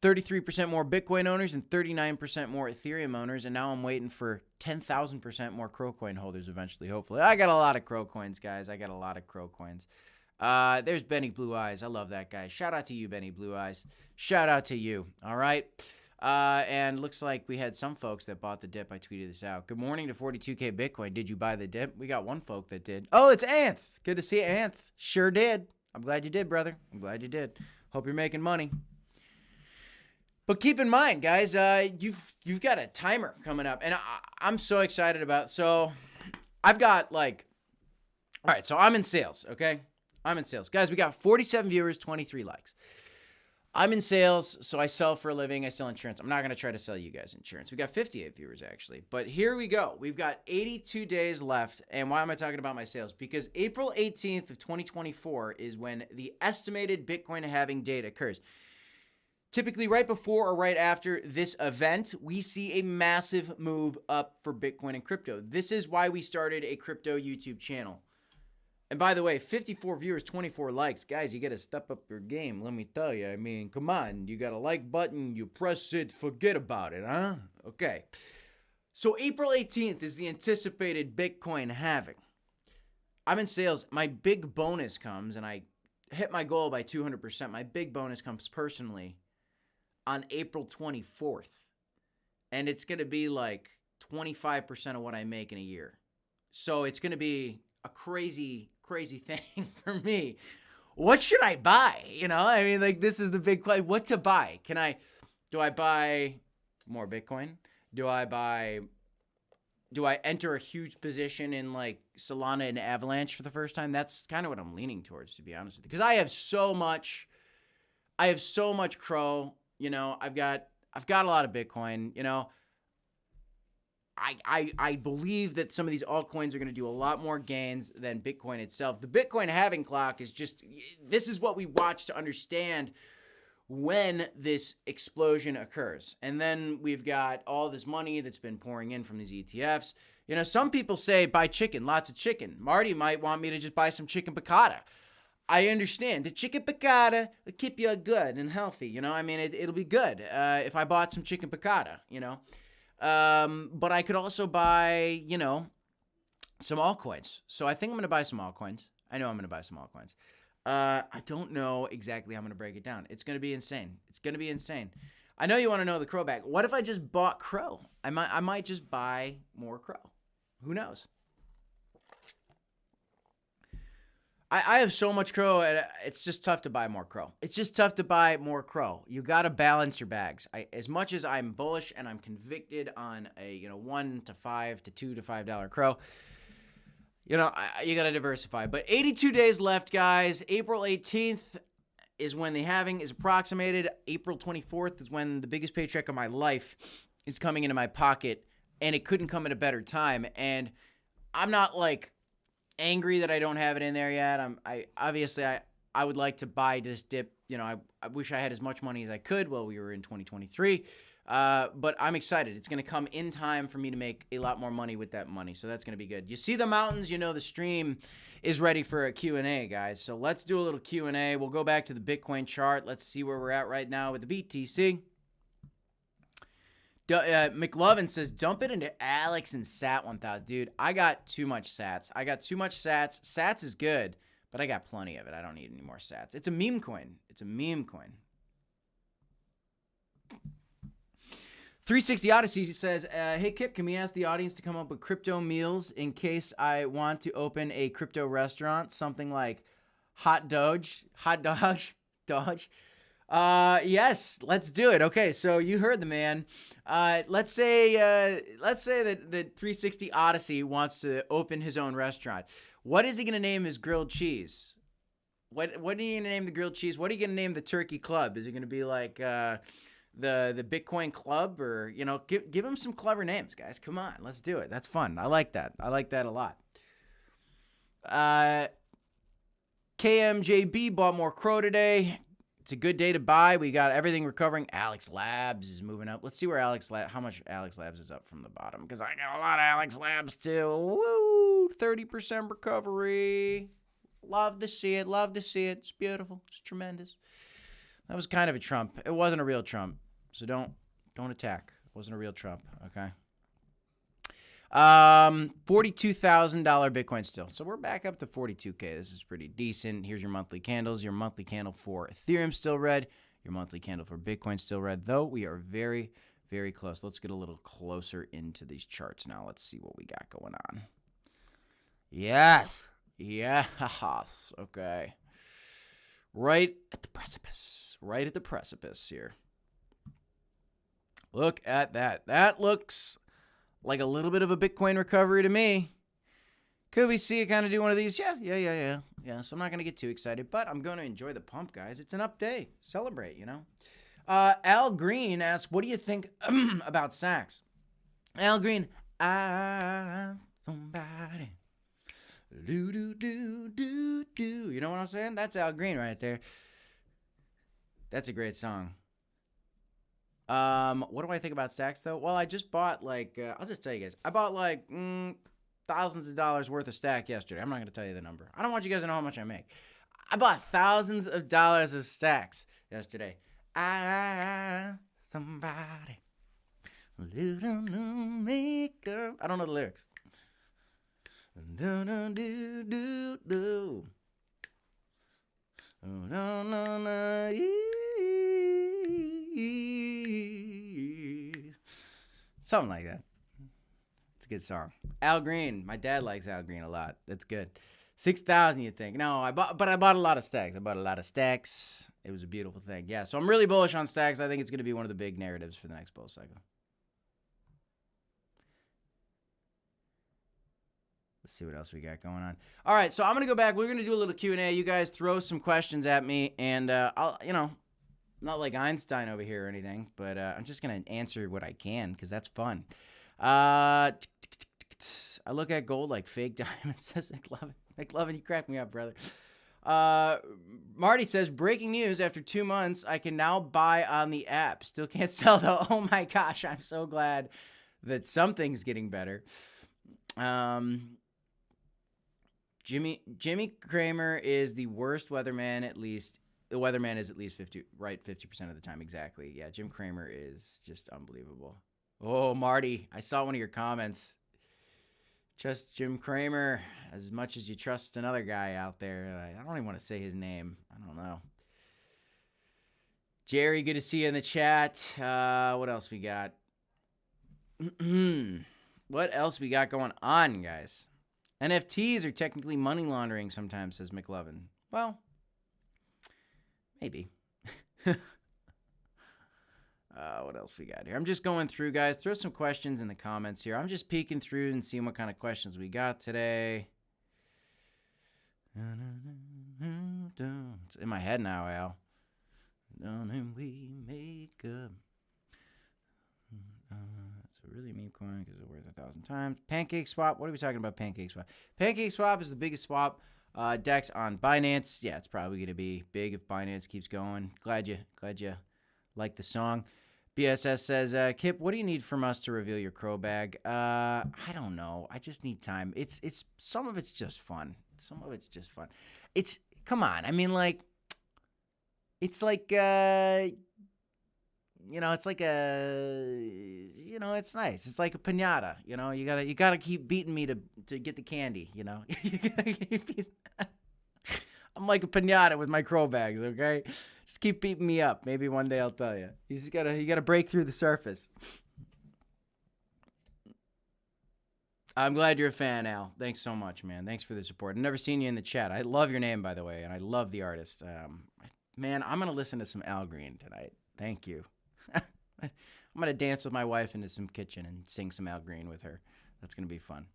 33% more Bitcoin owners and 39% more Ethereum owners. And now I'm waiting for 10,000% more Crow coin holders eventually, hopefully. I got a lot of Crow coins, guys. I got a lot of Crow coins. There's Benny Blue Eyes. I love that guy. Shout out to you, Benny Blue Eyes. Shout out to you. All right. And looks like we had some folks that bought the dip. I tweeted this out. Good morning to 42K Bitcoin. Did you buy the dip? We got one folk that did. Oh, it's Anth. Good to see you, Anth. Sure did. I'm glad you did, brother. I'm glad you did. Hope you're making money. But keep in mind, guys, you've got a timer coming up. And I'm so excited about. So I've got all right, so I'm in sales, okay? I'm in sales. Guys, we got 47 viewers, 23 likes. I'm in sales, so I sell for a living. I sell insurance. I'm not going to try to sell you guys insurance. We got 58 viewers, actually. But here we go. We've got 82 days left. And why am I talking about my sales? Because April 18th of 2024 is when the estimated Bitcoin halving date occurs. Typically, right before or right after this event, we see a massive move up for Bitcoin and crypto. This is why we started a crypto YouTube channel. And by the way, 54 viewers, 24 likes. Guys, you got to step up your game, let me tell you. I mean, come on. You got a like button, you press it, forget about it, huh? Okay. So April 18th is the anticipated Bitcoin halving. I'm in sales. My big bonus comes, and I hit my goal by 200%. My big bonus comes personally on April 24th. And it's going to be like 25% of what I make in a year. So it's going to be a crazy thing for me. What should I buy? I mean, like, this is the big question. What to buy? Do I buy more Bitcoin? Do I enter a huge position in like Solana and Avalanche for the first time? That's kind of what I'm leaning towards, to be honest with you. Because I have so much Crow, I've got a lot of Bitcoin, I believe that some of these altcoins are going to do a lot more gains than Bitcoin itself. The Bitcoin halving clock is this is what we watch to understand when this explosion occurs. And then we've got all this money that's been pouring in from these ETFs. Some people say buy chicken, lots of chicken. Marty might want me to just buy some chicken piccata. I understand. The chicken piccata will keep you good and healthy. It'll be good if I bought some chicken piccata, But I could also buy, some altcoins. So I think I'm going to buy some altcoins. I know I'm going to buy some altcoins. I don't know exactly how I'm going to break it down. It's going to be insane. I know you want to know the Crow bag. What if I just bought Crow? I might just buy more Crow. Who knows? I have so much Crow, and it's just tough to buy more Crow. You got to balance your bags. As much as I'm bullish and I'm convicted on a $1 to $5 to $2 to $5 Crow, you got to diversify. But 82 days left, guys. April 18th is when the halving is approximated. April 24th is when the biggest paycheck of my life is coming into my pocket, and it couldn't come at a better time. And I'm not angry that I don't have it in there yet. I would like to buy this dip. I wish I had as much money as I could while we were in 2023. But I'm excited. It's going to come in time for me to make a lot more money with that money. So that's going to be good. You see the mountains, you know the stream is ready for a Q&A, guys. So let's do a little Q&A. We'll go back to the Bitcoin chart. Let's see where we're at right now with the BTC. McLovin says, dump it into Alex and Sat 1000. Dude, I got too much Sats. Sats is good, but I got plenty of it. I don't need any more Sats. It's a meme coin. 360 Odyssey says, hey, Kip, can we ask the audience to come up with crypto meals in case I want to open a crypto restaurant? Something like hot Doge. Yes, let's do it. Okay, so you heard the man. Let's say that 360 Odyssey wants to open his own restaurant. What is he going to name his grilled cheese? What are you going to name the grilled cheese? What are you going to name the turkey club? Is it going to be like the Bitcoin club, or, you know, give him some clever names, guys. Come on, let's do it. That's fun. I like that. I like that a lot. KMJB bought more CRO today. It's a good day to buy. We got everything recovering. Alex Labs is moving up. Let's see where how much Alex Labs is up from the bottom, because I got a lot of Alex Labs too. Woo! 30% recovery. Love to see it. Love to see it. It's beautiful. It's tremendous. That was kind of a Trump. It wasn't a real Trump. So don't attack. It wasn't a real Trump. Okay. $42,000 Bitcoin still. So we're back up to 42K. This is pretty decent. Here's your monthly candles. Your monthly candle for Ethereum still red. Your monthly candle for Bitcoin still red, though we are very, very close. Let's get a little closer into these charts now. Let's see what we got going on. Yes. Yes. Okay. Right at the precipice. Right at the precipice here. Look at that. That looks like a little bit of a Bitcoin recovery to me. Could we see it kind of do one of these? Yeah. So I'm not going to get too excited, but I'm going to enjoy the pump, guys. It's an up day. Celebrate, you know. Al Green asks, what do you think about Sachs? Al Green, somebody. Do. You know what I'm saying? That's Al Green right there. That's a great song. What do I think about stacks though? Well, I just bought I'll just tell you guys, I bought thousands of dollars worth of stack yesterday. I'm not going to tell you the number. I don't want you guys to know how much I make. I bought thousands of dollars of stacks yesterday. Somebody. Little maker. I don't know the lyrics. Something like that. It's a good song. Al Green. My dad likes Al Green a lot. That's good. 6,000, you think? No, I bought a lot of stacks. It was a beautiful thing. Yeah, so I'm really bullish on stacks. I think it's going to be one of the big narratives for the next bull cycle. Let's see what else we got going on. All right, so I'm going to go back. We're going to do a little Q&A. You guys throw some questions at me, and I'll, not like Einstein over here or anything, but I'm just going to answer what I can because that's fun. I look at gold like fake diamonds, says McLovin. McLovin, you crack me up, brother. Marty says, breaking news, after 2 months, I can now buy on the app. Still can't sell, though. Oh, my gosh. I'm so glad that something's getting better. Jimmy Cramer is the worst weatherman, at least. The weatherman is at least 50% of the time. Exactly. Yeah, Jim Cramer is just unbelievable. Oh, Marty, I saw one of your comments. Trust Jim Cramer as much as you trust another guy out there. I don't even want to say his name. I don't know. Jerry, good to see you in the chat. What else we got? What else we got going on, guys? NFTs are technically money laundering sometimes, says McLovin. Well, maybe. What else we got here? I'm just going through, guys. Throw some questions in the comments here. I'm just peeking through and seeing what kind of questions we got today. It's in my head now, Al. Don't we make up? It's a really meme coin because it's worth 1,000 times. Pancake swap. What are we talking about? Pancake swap. Pancake swap is the biggest swap DEX on Binance. Yeah, it's probably going to be big if Binance keeps going. Glad you like the song. BSS says, Kip, what do you need from us to reveal your crow bag? I don't know. I just need time. It's some of it's just fun. Some of it's just fun. It's, come on. I mean, like, it's like, it's like it's nice. It's like a piñata, you gotta keep beating me to get the candy, You gotta keep beating. I'm like a piñata with my crow bags, okay? Just keep beating me up. Maybe one day I'll tell you. You gotta break through the surface. I'm glad you're a fan, Al. Thanks so much, man. Thanks for the support. I've never seen you in the chat. I love your name, by the way, and I love the artist. Man, I'm gonna listen to some Al Green tonight. Thank you. I'm gonna dance with my wife into some kitchen and sing some Al Green with her. That's gonna be fun.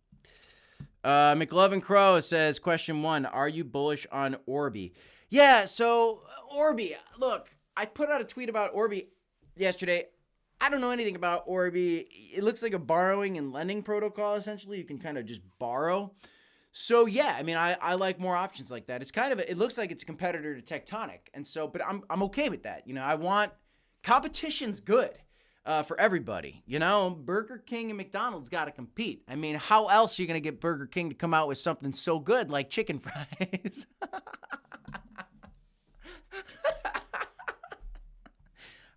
McLovin Crow says, question 1, are you bullish on Orbi? Yeah, so Orbi, look, I put out a tweet about Orbi yesterday. I don't know anything about Orbi. It looks like a borrowing and lending protocol, essentially. You can kind of just borrow. So yeah, I mean, I like more options like that. It's kind of, it looks like it's a competitor to Tectonic. And so, but I'm okay with that. I want, competition's good. For everybody, Burger King and McDonald's got to compete. I mean, how else are you going to get Burger King to come out with something so good like chicken fries?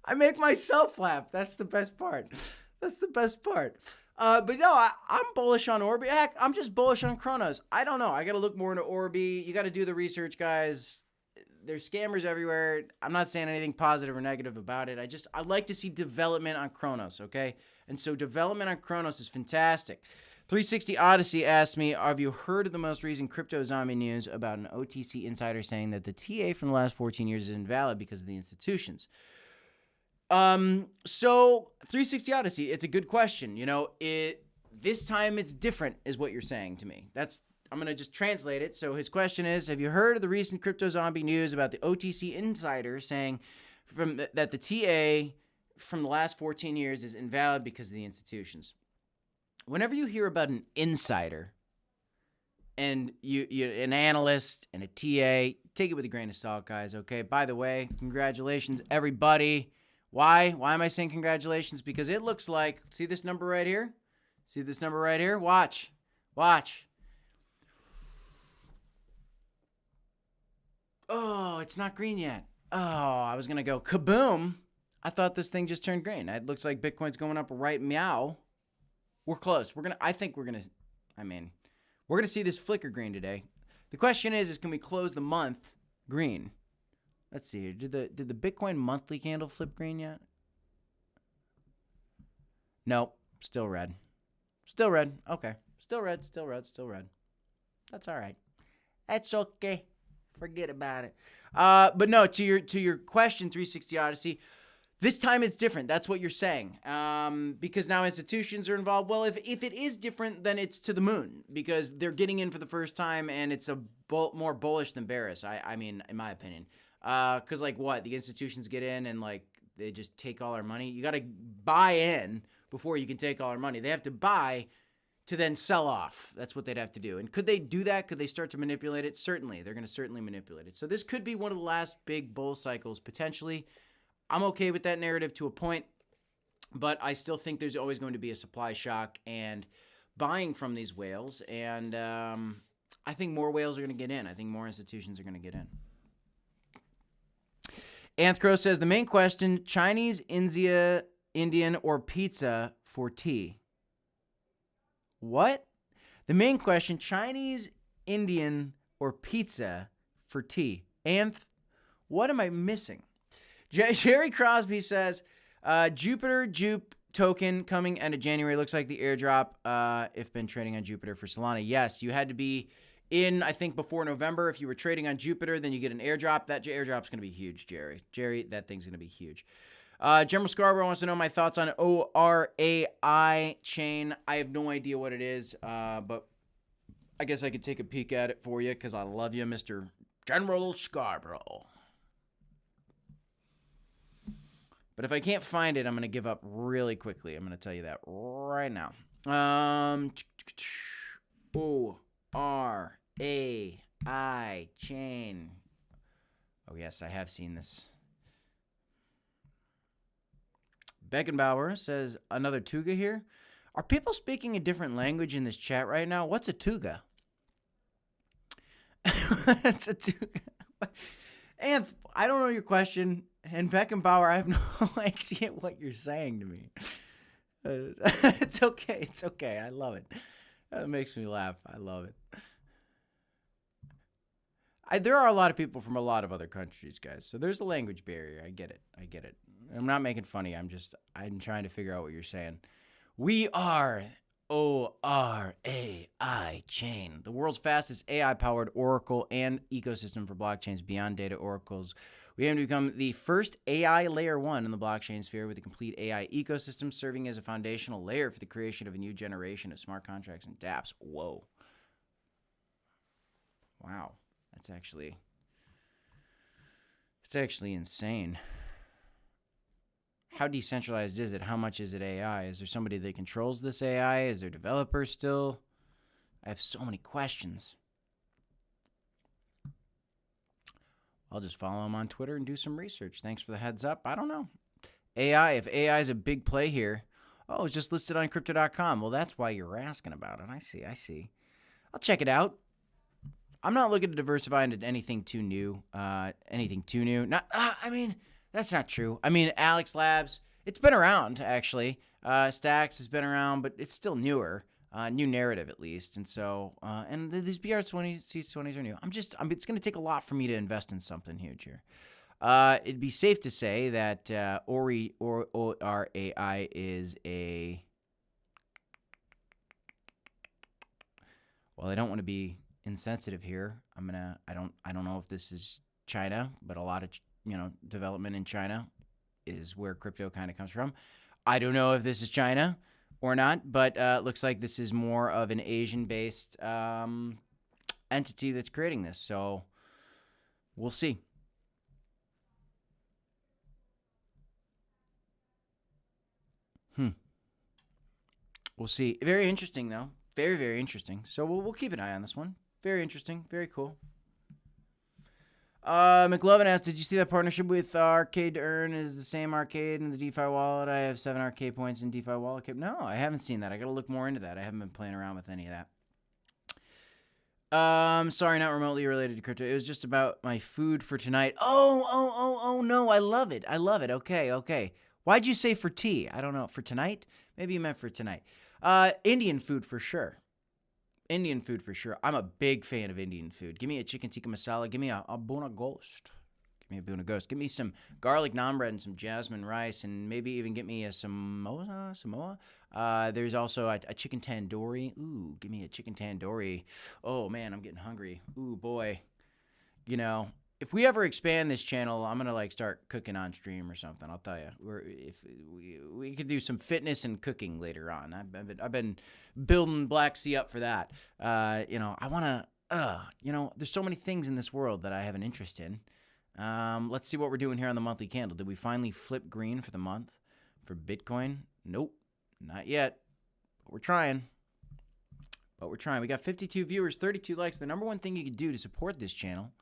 I make myself laugh. That's the best part. But no, I'm bullish on Orbi. Heck, I'm just bullish on Cronos. I don't know. I got to look more into Orbi. You got to do the research, guys. There's scammers everywhere. I'm not saying anything positive or negative about it. I'd like to see development on Cronos, okay? And so development on Cronos is fantastic. 360 Odyssey asked me, have you heard of the most recent crypto zombie news about an OTC insider saying that the TA from the last 14 years is invalid because of the institutions? So 360 Odyssey, it's a good question. This time it's different is what you're saying to me. I'm going to just translate it. So his question is, have you heard of the recent crypto zombie news about the OTC insider saying that the TA from the last 14 years is invalid because of the institutions? Whenever you hear about an insider and you an analyst and a TA, take it with a grain of salt, guys, okay? By the way, congratulations, everybody. Why am I saying congratulations? Because it looks like, see this number right here? Watch. Oh, it's not green yet. Oh, I was going to go kaboom. I thought this thing just turned green. It looks like Bitcoin's going up right meow. We're close. We're going to see this flicker green today. The question is can we close the month green? Let's see here. Did the Bitcoin monthly candle flip green yet? Nope. Still red. Okay. Still red. That's all right. That's okay. Forget about it. But no, to your question, 360 Odyssey, this time it's different. That's what you're saying. Because now institutions are involved. Well, if it is different, then it's to the moon because they're getting in for the first time and it's more bullish than bearish. I mean, in my opinion. Because like what? The institutions get in and like they just take all our money. You got to buy in before you can take all our money. They have to buy to then sell off. That's what they'd have to do. And could they do that? Could they start to manipulate it? Certainly. They're going to certainly manipulate it. So this could be one of the last big bull cycles, potentially. I'm okay with that narrative to a point, but I still think there's always going to be a supply shock and buying from these whales. And I think more whales are going to get in. I think more institutions are going to get in. Anthro says, the main question, Chinese, Indian, or pizza for tea? What? The main question, Chinese, Indian, or pizza for tea? Anth, what am I missing? Jerry Crosby says, Jupiter Jupe token coming end of January. Looks like the airdrop, if been trading on Jupiter for Solana. Yes, you had to be in, I think, before November. If you were trading on Jupiter, then you get an airdrop. That airdrop's going to be huge, Jerry. Jerry, that thing's going to be huge. General Scarborough wants to know my thoughts on ORAI chain. I have no idea what it is, but I guess I could take a peek at it for you because I love you, Mr. General Scarborough. But if I can't find it, I'm going to give up really quickly. I'm going to tell you that right now. ORAI chain. Oh, yes, I have seen this. Beckenbauer says, another Tuga here. Are people speaking a different language in this chat right now? What's a Tuga? It's a Tuga. And I don't know your question. And Beckenbauer, I have no idea what you're saying to me. It's okay. It's okay. I love it. That makes me laugh. I love it. There are a lot of people from a lot of other countries, guys. So there's a language barrier. I get it. I get it. I'm not making fun of you. I'm trying to figure out what you're saying. We are ORAI chain, the world's fastest AI-powered oracle and ecosystem for blockchains beyond data oracles. We aim to become the first AI layer 1 in the blockchain sphere with a complete AI ecosystem serving as a foundational layer for the creation of a new generation of smart contracts and dApps. Whoa. Wow. It's actually insane. How decentralized is it? How much is it AI? Is there somebody that controls this AI? Is there developers still? I have so many questions. I'll just follow him on Twitter and do some research. Thanks for the heads up. I don't know. AI, if AI is a big play here. Oh, it's just listed on crypto.com. Well, that's why you're asking about it. I see. I'll check it out. I'm not looking to diversify into anything too new. That's not true. I mean, Alex Labs, it's been around, actually. Stacks has been around, but it's still newer. New narrative, at least. And so, and these BR20, C20s are new. It's going to take a lot for me to invest in something huge here. It'd be safe to say that ORAI is a... Well, I don't want to be insensitive here. I don't know if this is China, but a lot of development in China is where crypto kind of comes from. I don't know if this is China or not, but looks like this is more of an Asian-based entity that's creating this. So we'll see. We'll see. Very interesting, though. Very, very interesting. So we'll keep an eye on this one. Very interesting. Very cool. McLovin asked, did you see that partnership with Arcade to Earn is the same Arcade in the DeFi wallet? I have 7 Arcade points in DeFi wallet. No, I haven't seen that. I got to look more into that. I haven't been playing around with any of that. Sorry, not remotely related to crypto. It was just about my food for tonight. Oh, no. I love it. Okay. Why'd you say for tea? I don't know. For tonight? Maybe you meant for tonight. Indian food for sure. I'm a big fan of Indian food. Give me a chicken tikka masala. Give me a buna ghost. Give me some garlic naan bread and some jasmine rice, and maybe even get me a Samoa. There's also a chicken tandoori. Ooh, give me a chicken tandoori. Oh, man, I'm getting hungry. Ooh, boy. If we ever expand this channel, I'm going to start cooking on stream or something. I'll tell you. If we could do some fitness and cooking later on. I've been building Black Sea up for that. I want to, there's so many things in this world that I have an interest in. Let's see what we're doing here on the monthly candle. Did we finally flip green for the month for Bitcoin? Nope, not yet. But we're trying. We got 52 viewers, 32 likes. The number one thing you can do to support this channel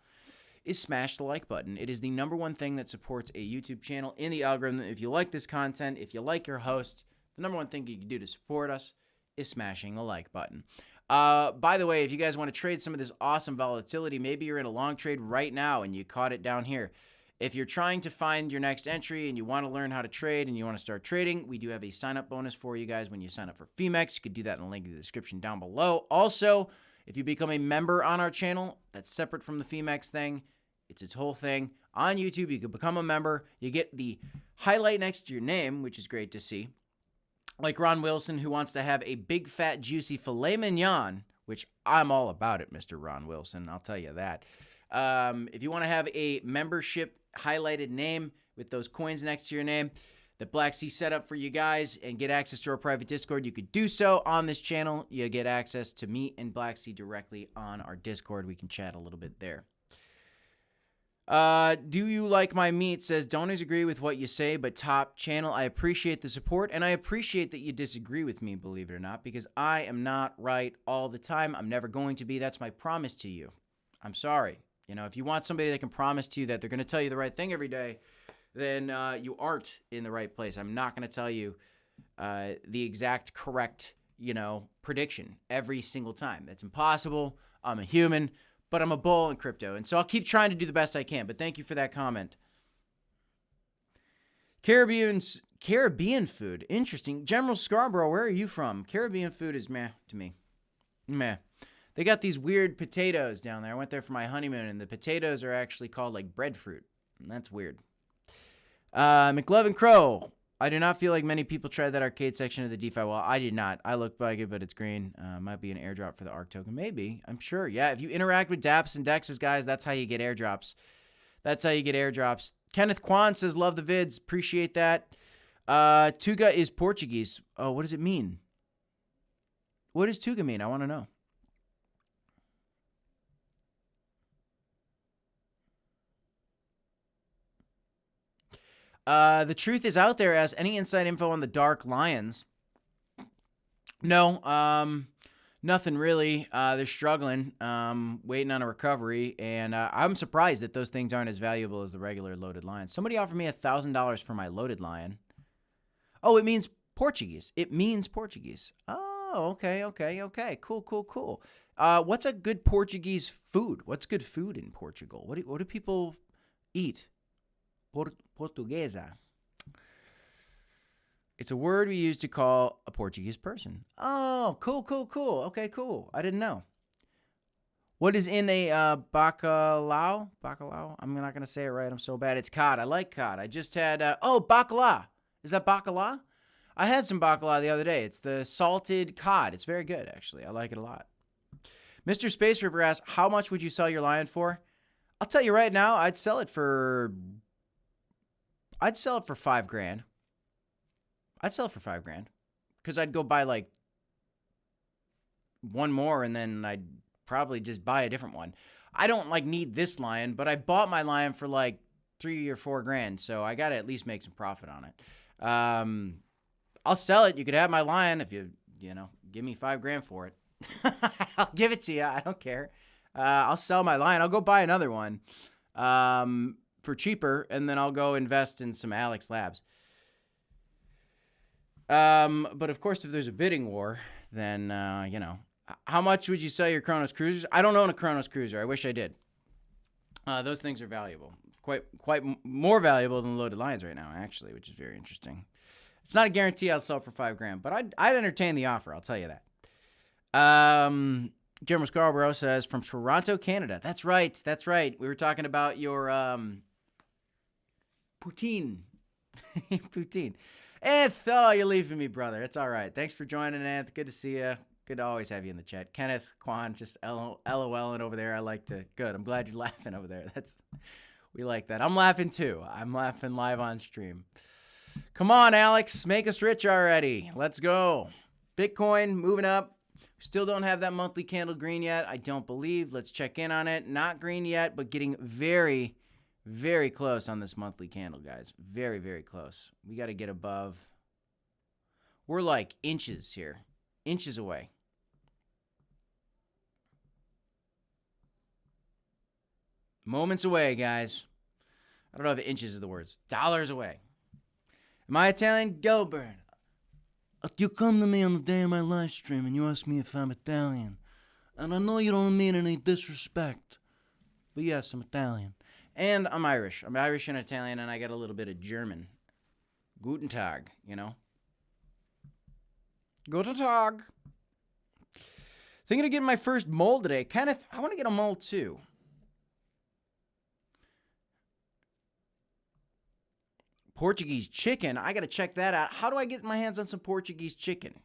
is smash the like button. It is the number one thing that supports a YouTube channel in the algorithm. If you like this content, if you like your host, the number one thing you can do to support us is smashing the like button. By the way, if you guys want to trade some of this awesome volatility, maybe you're in a long trade right now and you caught it down here. If you're trying to find your next entry and you want to learn how to trade and you want to start trading, we do have a sign-up bonus for you guys when you sign up for MEMES. You could do that in the link in the description down below. Also, if you become a member on our channel, that's separate from the MEMES thing. It's its whole thing. On YouTube, you can become a member. You get the highlight next to your name, which is great to see. Like Ron Wilson, who wants to have a big, fat, juicy filet mignon, which I'm all about it, Mr. Ron Wilson. I'll tell you that. If you want to have a membership highlighted name with those coins next to your name that Black Sea set up for you guys and get access to our private Discord, you could do so on this channel. You get access to me and Black Sea directly on our Discord. We can chat a little bit there. Do you like my meat? Says, don't agree with what you say, but top channel. I appreciate the support, and I appreciate that you disagree with me, believe it or not, because I am not right all the time. I'm never going to be. That's my promise to you. I'm sorry. If you want somebody that can promise to you that they're going to tell you the right thing every day, then you aren't in the right place. I'm not going to tell you the exact correct, prediction every single time. That's impossible. I'm a human, but I'm a bull in crypto. And so I'll keep trying to do the best I can. But thank you for that comment. Caribbean food. Interesting. General Scarborough, where are you from? Caribbean food is meh to me. Meh. They got these weird potatoes down there. I went there for my honeymoon, and the potatoes are actually called like breadfruit. And that's weird. McLovin Crow. I do not feel like many people tried that arcade section of the DeFi wall. I did not. I looked by it, but it's green. Might be an airdrop for the ARC token. Maybe. I'm sure. Yeah, if you interact with dApps and DEXs, guys, that's how you get airdrops. That's how you get airdrops. Kenneth Kwan says, love the vids. Appreciate that. Tuga is Portuguese. Oh, what does it mean? What does Tuga mean? I want to know. The truth is out there. As any inside info on the Dark Lions? No, nothing really. They're struggling, waiting on a recovery, and I'm surprised that those things aren't as valuable as the regular loaded lions. Somebody offered me $1,000 for my loaded lion. Oh, it means Portuguese. It means Portuguese. Oh, okay. Cool. What's a good Portuguese food? What's good food in Portugal? What do people eat? Portuguesa. It's a word we use to call a Portuguese person. Oh, cool. Okay, cool. I didn't know. What is in a bacalhau? Bacalhau? I'm not going to say it right. I'm so bad. It's cod. I like cod. I just had, bacala. Is that bacala? I had some bacala the other day. It's the salted cod. It's very good, actually. I like it a lot. Mr. Space Ripper asks, how much would you sell your lion for? I'll tell you right now, I'd sell it for $5,000. I'd sell it for $5,000 because I'd go buy like one more and then I'd probably just buy a different one. I don't need this lion, but I bought my lion for like $3,000 or $4,000, so I got to at least make some profit on it. I'll sell it. You could have my lion if you give me $5,000 for it. I'll give it to you. I don't care. I'll sell my lion. I'll go buy another one for cheaper, and then I'll go invest in some AVAX labs. But of course, if there's a bidding war, then, how much would you sell your Cronos cruisers? I don't own a Cronos cruiser. I wish I did. Those things are valuable. Quite more valuable than loaded lions right now, actually, which is very interesting. It's not a guarantee I'll sell it for $5,000, but I'd entertain the offer. I'll tell you that. Jeremy Scarborough says, from Toronto, Canada. That's right. We were talking about your, poutine. Poutine. Anth, oh, you're leaving me, brother. It's all right. Thanks for joining, Anth. Good to see you. Good to always have you in the chat. Kenneth Kwan, just LOLing over there. Good. I'm glad you're laughing over there. We like that. I'm laughing too. I'm laughing live on stream. Come on, Alex. Make us rich already. Let's go. Bitcoin moving up. Still don't have that monthly candle green yet. I don't believe. Let's check in on it. Not green yet, but getting very, very close on this monthly candle, guys. Very, very close. We got to get above. We're like inches here. Inches away. Moments away, guys. I don't know if inches is the words. Dollars away. Am I Italian? Go, Bird. You come to me on the day of my live stream and you ask me if I'm Italian. And I know you don't mean any disrespect. But yes, I'm Italian. And I'm Irish. I'm Irish and Italian, and I got a little bit of German. Guten Tag, Guten Tag. Thinking of getting my first mold today. Kenneth, I want to get a mold too. Portuguese chicken. I got to check that out. How do I get my hands on some Portuguese chicken?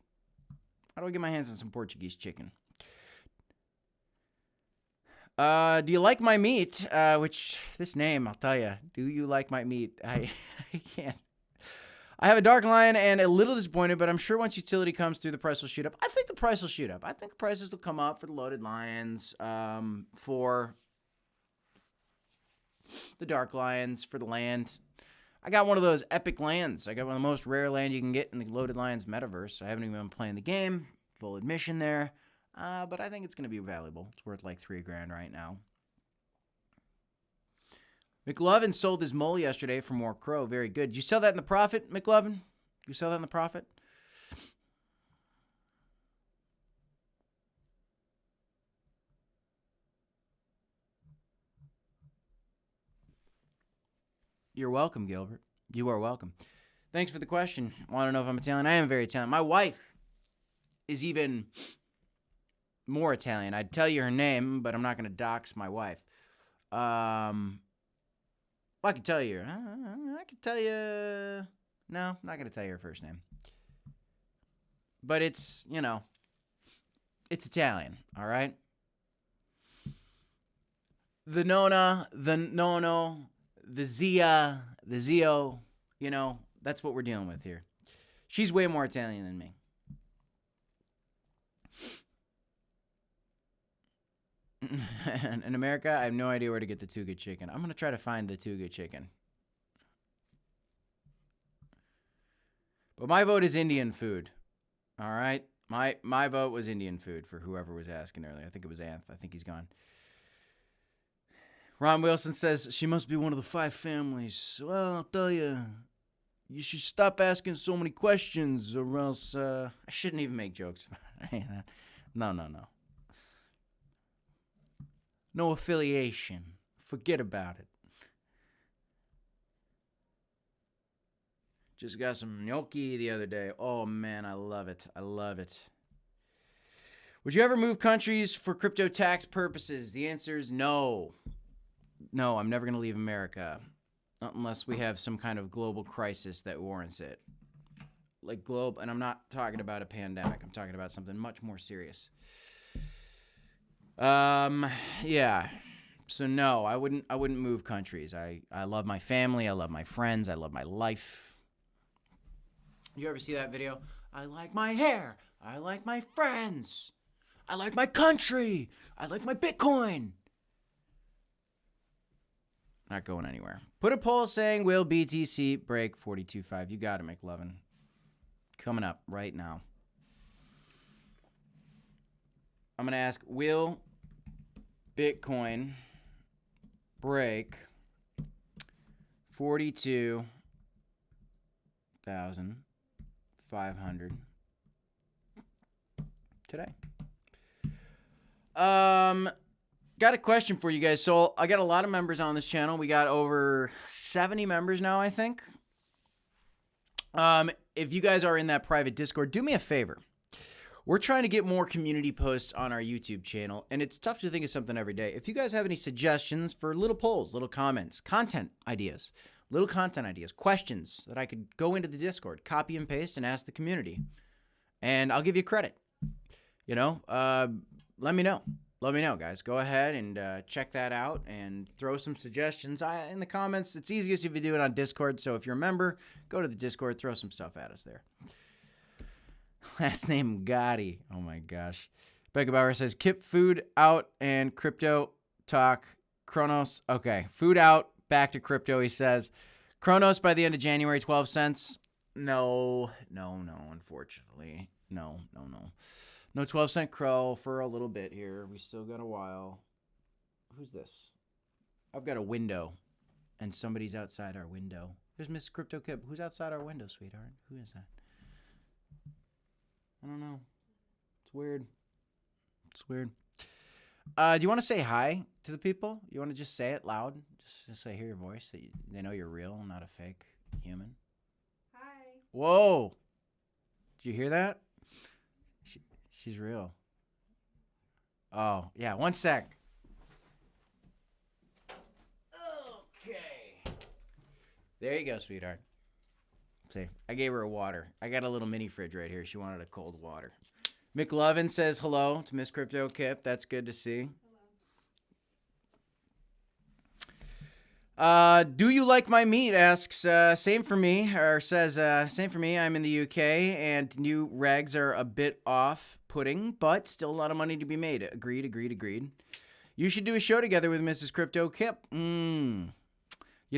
Do you like my meat? Which, this name, I'll tell you. Do you like my meat? I can't. I have a dark lion and a little disappointed, but I'm sure once utility comes through, the price will shoot up. I think the price will shoot up. I think the prices will come up for the loaded lions, for the dark lions, for the land. I got one of those epic lands. I got one of the most rare land you can get in the loaded lions metaverse. I haven't even been playing the game. Full admission there. But I think it's going to be valuable. It's worth like $3,000 right now. McLovin sold his mole yesterday for more crow. Very good. Did you sell that in the profit, McLovin? You sell that in the profit? You're welcome, Gilbert. You are welcome. Thanks for the question. Want to know if I'm Italian? I am very Italian. My wife is even more Italian. I'd tell you her name, but I'm not going to dox my wife. Well, I can tell you. I can tell you. No, I'm not going to tell you her first name. But it's, you know, it's Italian, all right? The Nona, the Nono, the Zia, the Zio, you know, that's what we're dealing with here. She's way more Italian than me. In America, I have no idea where to get the Tuga chicken. I'm going to try to find the Tuga chicken. But my vote is Indian food. All right? My vote was Indian food for whoever was asking earlier. I think it was Anth. I think he's gone. Ron Wilson says, she must be one of the 5 families. Well, I'll tell you, you should stop asking so many questions or else I shouldn't even make jokes about it. No. No affiliation. Forget about it. Just got some gnocchi the other day. Oh, man, I love it. I love it. Would you ever move countries for crypto tax purposes? The answer is no. No, I'm never going to leave America unless we have some kind of global crisis that warrants it. Like and I'm not talking about a pandemic. I'm talking about something much more serious. Yeah. So no, I wouldn't move countries. I love my family. I love my friends. I love my life. You ever see that video? I like my hair. I like my friends. I like my country. I like my Bitcoin. Not going anywhere. Put a poll saying, will BTC break 42.5? You got it, McLovin. Coming up right now. I'm going to ask, will Bitcoin break 42,500 today? Got a question for you guys. So I got a lot of members on this channel. We got over 70 members now, I think. If you guys are in that private Discord, do me a favor. We're trying to get more community posts on our YouTube channel, and it's tough to think of something every day. If you guys have any suggestions for little polls, little comments, content ideas, questions that I could go into the Discord, copy and paste, and ask the community, and I'll give you credit. You know, let me know. Let me know, guys. Go ahead and check that out and throw some suggestions in the comments. It's easiest if you do it on Discord, so if you're a member, go to the Discord, throw some stuff at us there. Last name Gotti. Oh my gosh. Becca Bauer says, Kip, food out and crypto talk. Cronos. Okay. Food out. Back to crypto, he says. Cronos by the end of January, 12 cents. No, unfortunately. No. No 12-cent crow for a little bit here. We still got a while. Who's this? I've got a window, and somebody's outside our window. There's Miss Crypto Kip. Who's outside our window, sweetheart? Who is that? I don't know. It's weird. Do you want to say hi to the people? You want to just say it loud? Just so I hear your voice, that they know you're real, not a fake human. Hi. Whoa. Did you hear that? She's real. Oh, yeah. 1 sec. Okay. There you go, sweetheart. See, I gave her a water. I got a little mini fridge right here. She wanted a cold water. McLovin says hello to Miss Crypto Kip. That's good to see. Do you like my meat? Asks, same for me, or says, same for me. I'm in the UK and new regs are a bit off-putting, but still a lot of money to be made. Agreed. You should do a show together with Mrs. Crypto Kip. You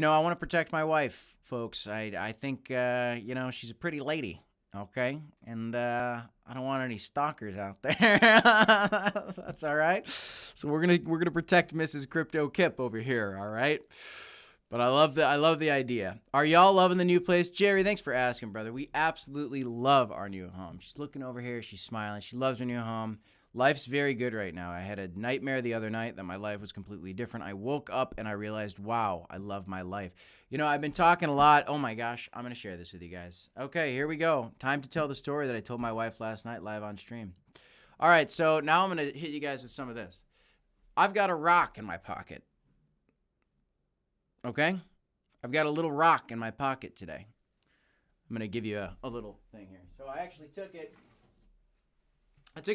know, I want to protect my wife, folks. I think, you know, she's a pretty lady, okay? And I don't want any stalkers out there. That's all right. So we're gonna protect Mrs. Crypto Kip over here, all right? But I love the idea. Are y'all loving the new place? Jerry, thanks for asking, brother. We absolutely love our new home. She's looking over here. She's smiling. She loves her new home. Life's very good right now. I had a nightmare the other night that my life was completely different. I woke up and I realized, wow, I love my life. You know, I've been talking a lot. Oh my gosh, I'm going to share this with you guys. Okay, here we go. Time to tell the story that I told my wife last night live on stream. All right, so now I'm going to hit you guys with some of this. I've got a rock in my pocket. Okay? I've got a little rock in my pocket today. I'm going to give you a little thing here. So I actually took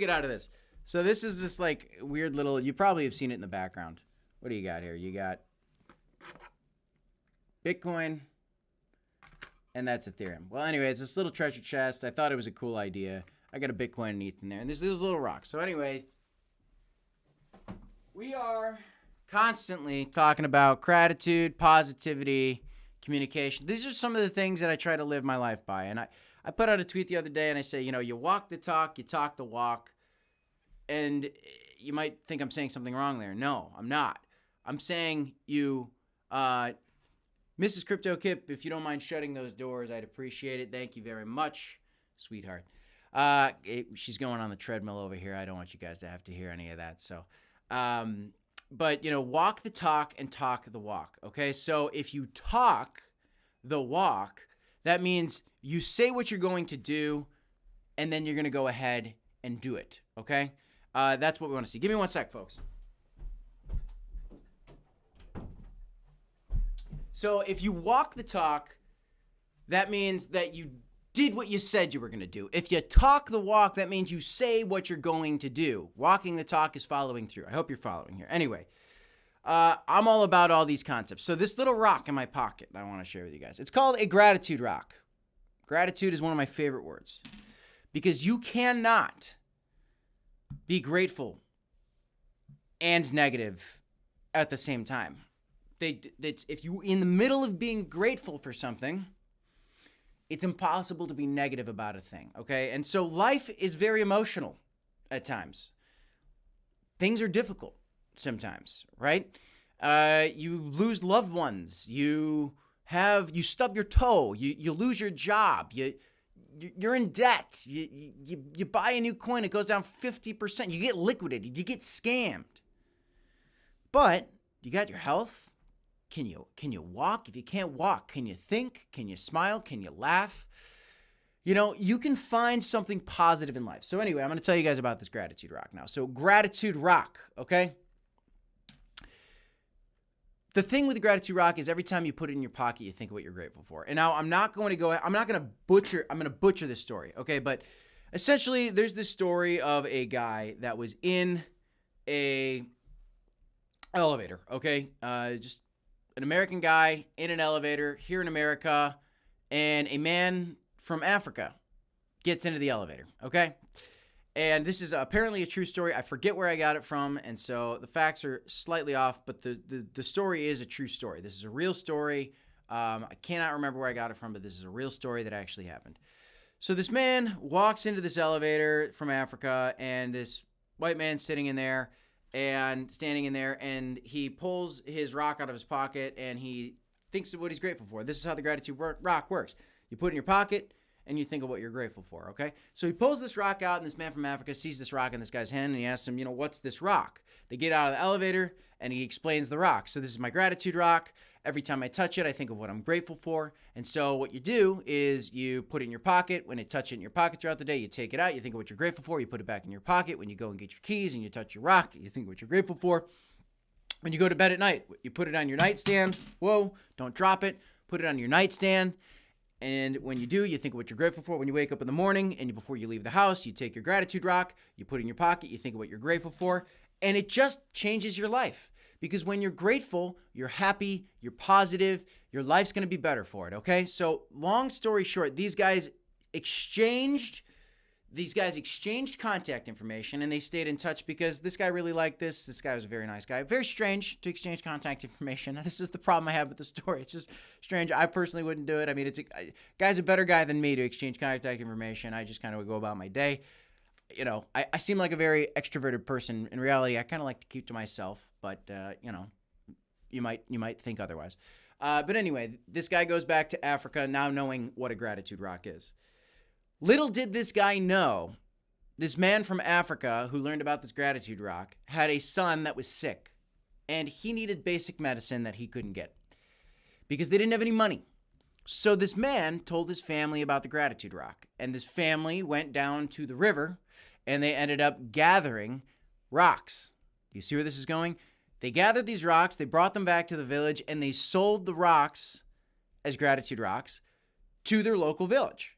it out of this. So this is this like weird little, you probably have seen it in the background. What do you got here? You got Bitcoin, and that's Ethereum. Well, anyways, this little treasure chest, I thought it was a cool idea. I got a Bitcoin and ETH in there, and this is little rock. So anyway, we are constantly talking about gratitude, positivity, communication. These are some of the things that I try to live my life by. And I put out a tweet the other day, and I say, you know, you walk the talk, you talk the walk. And you might think I'm saying something wrong there. No, I'm not. I'm saying you, Mrs. Crypto Kip, if you don't mind shutting those doors, I'd appreciate it. Thank you very much, sweetheart. She's going on the treadmill over here. I don't want you guys to have to hear any of that. So, but, you know, walk the talk and talk the walk. Okay, so if you talk the walk, that means you say what you're going to do, and then you're going to go ahead and do it. Okay. That's what we want to see. Give me one sec, folks. So if you walk the talk, that means that you did what you said you were going to do. If you talk the walk, that means you say what you're going to do. Walking the talk is following through. I hope you're following here. Anyway, I'm all about all these concepts. So this little rock in my pocket I want to share with you guys. It's called a gratitude rock. Gratitude is one of my favorite words because you cannot be grateful and negative at the same time. If you're in the middle of being grateful for something, it's impossible to be negative about a thing, okay? And so life is very emotional at times. Things are difficult sometimes, right? You lose loved ones. You stub your toe. You lose your job. You're in debt. You buy a new coin, it goes down 50%. You get liquidated. You get scammed. But you got your health. Can you walk? If you can't walk, can you think? Can you smile? Can you laugh? You know, you can find something positive in life. So anyway, I'm going to tell you guys about this gratitude rock now. So gratitude rock, okay? The thing with the gratitude rock is every time you put it in your pocket, you think of what you're grateful for. And now I'm going to butcher this story, okay? But essentially, there's this story of a guy that was in a elevator, okay? Just an American guy in an elevator here in America, and a man from Africa gets into the elevator, okay? And this is apparently a true story. I forget where I got it from, and so the facts are slightly off, but the story is a true story. This is a real story. I cannot remember where I got it from, but this is a real story that actually happened. So this man walks into this elevator from Africa, and this white man standing in there, and he pulls his rock out of his pocket, and he thinks of what he's grateful for. This is how the gratitude rock works. You put it in your pocket, and you think of what you're grateful for, okay? So he pulls this rock out, and this man from Africa sees this rock in this guy's hand, and he asks him, you know, what's this rock? They get out of the elevator, and he explains the rock. So this is my gratitude rock. Every time I touch it, I think of what I'm grateful for. And so what you do is you put it in your pocket. When you touch it in your pocket throughout the day, you take it out, you think of what you're grateful for, you put it back in your pocket. When you go and get your keys and you touch your rock, you think of what you're grateful for. When you go to bed at night, you put it on your nightstand. Whoa, don't drop it. Put it on your nightstand. And when you do, you think of what you're grateful for. When you wake up in the morning and before you leave the house, you take your gratitude rock, you put it in your pocket, you think of what you're grateful for, and it just changes your life. Because when you're grateful, you're happy, you're positive, your life's going to be better for it, okay? So long story short, these guys exchanged contact information, and they stayed in touch because this guy really liked this. This guy was a very nice guy. Very strange to exchange contact information. This is the problem I have with the story. It's just strange. I personally wouldn't do it. I mean, guy's a better guy than me to exchange contact information. I just kind of would go about my day. You know, I seem like a very extroverted person. In reality, I kind of like to keep to myself, but, you know, you might think otherwise. But anyway, this guy goes back to Africa now knowing what a gratitude rock is. Little did this guy know, this man from Africa who learned about this gratitude rock had a son that was sick, and he needed basic medicine that he couldn't get because they didn't have any money. So this man told his family about the gratitude rock, and this family went down to the river, and they ended up gathering rocks. You see where this is going? They gathered these rocks, they brought them back to the village, and they sold the rocks as gratitude rocks to their local village.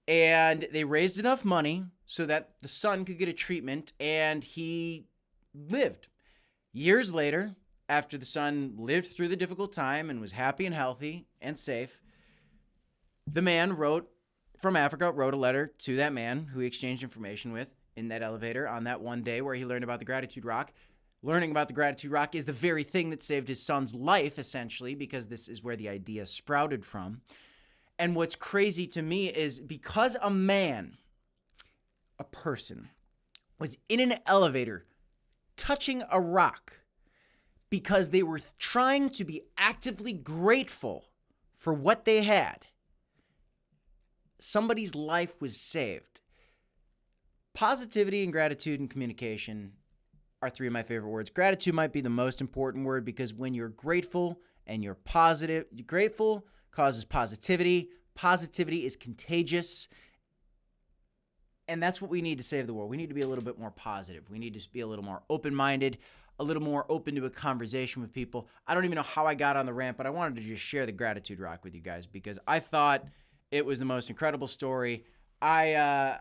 And they raised enough money so that the son could get a treatment, and he lived. Years later, after the son lived through the difficult time and was happy and healthy and safe, the man from Africa wrote a letter to that man who he exchanged information with in that elevator on that one day where he learned about the gratitude rock. Learning about the gratitude rock is the very thing that saved his son's life, essentially, because this is where the idea sprouted from. And what's crazy to me is because a person, was in an elevator touching a rock because they were trying to be actively grateful for what they had, somebody's life was saved. Positivity and gratitude and communication are three of my favorite words. Gratitude might be the most important word because when you're grateful and you're positive, grateful causes positivity. Positivity is contagious. And that's what we need to save the world. We need to be a little bit more positive. We need to be a little more open-minded, a little more open to a conversation with people. I don't even know how I got on the rant, but I wanted to just share the gratitude rock with you guys because I thought it was the most incredible story. I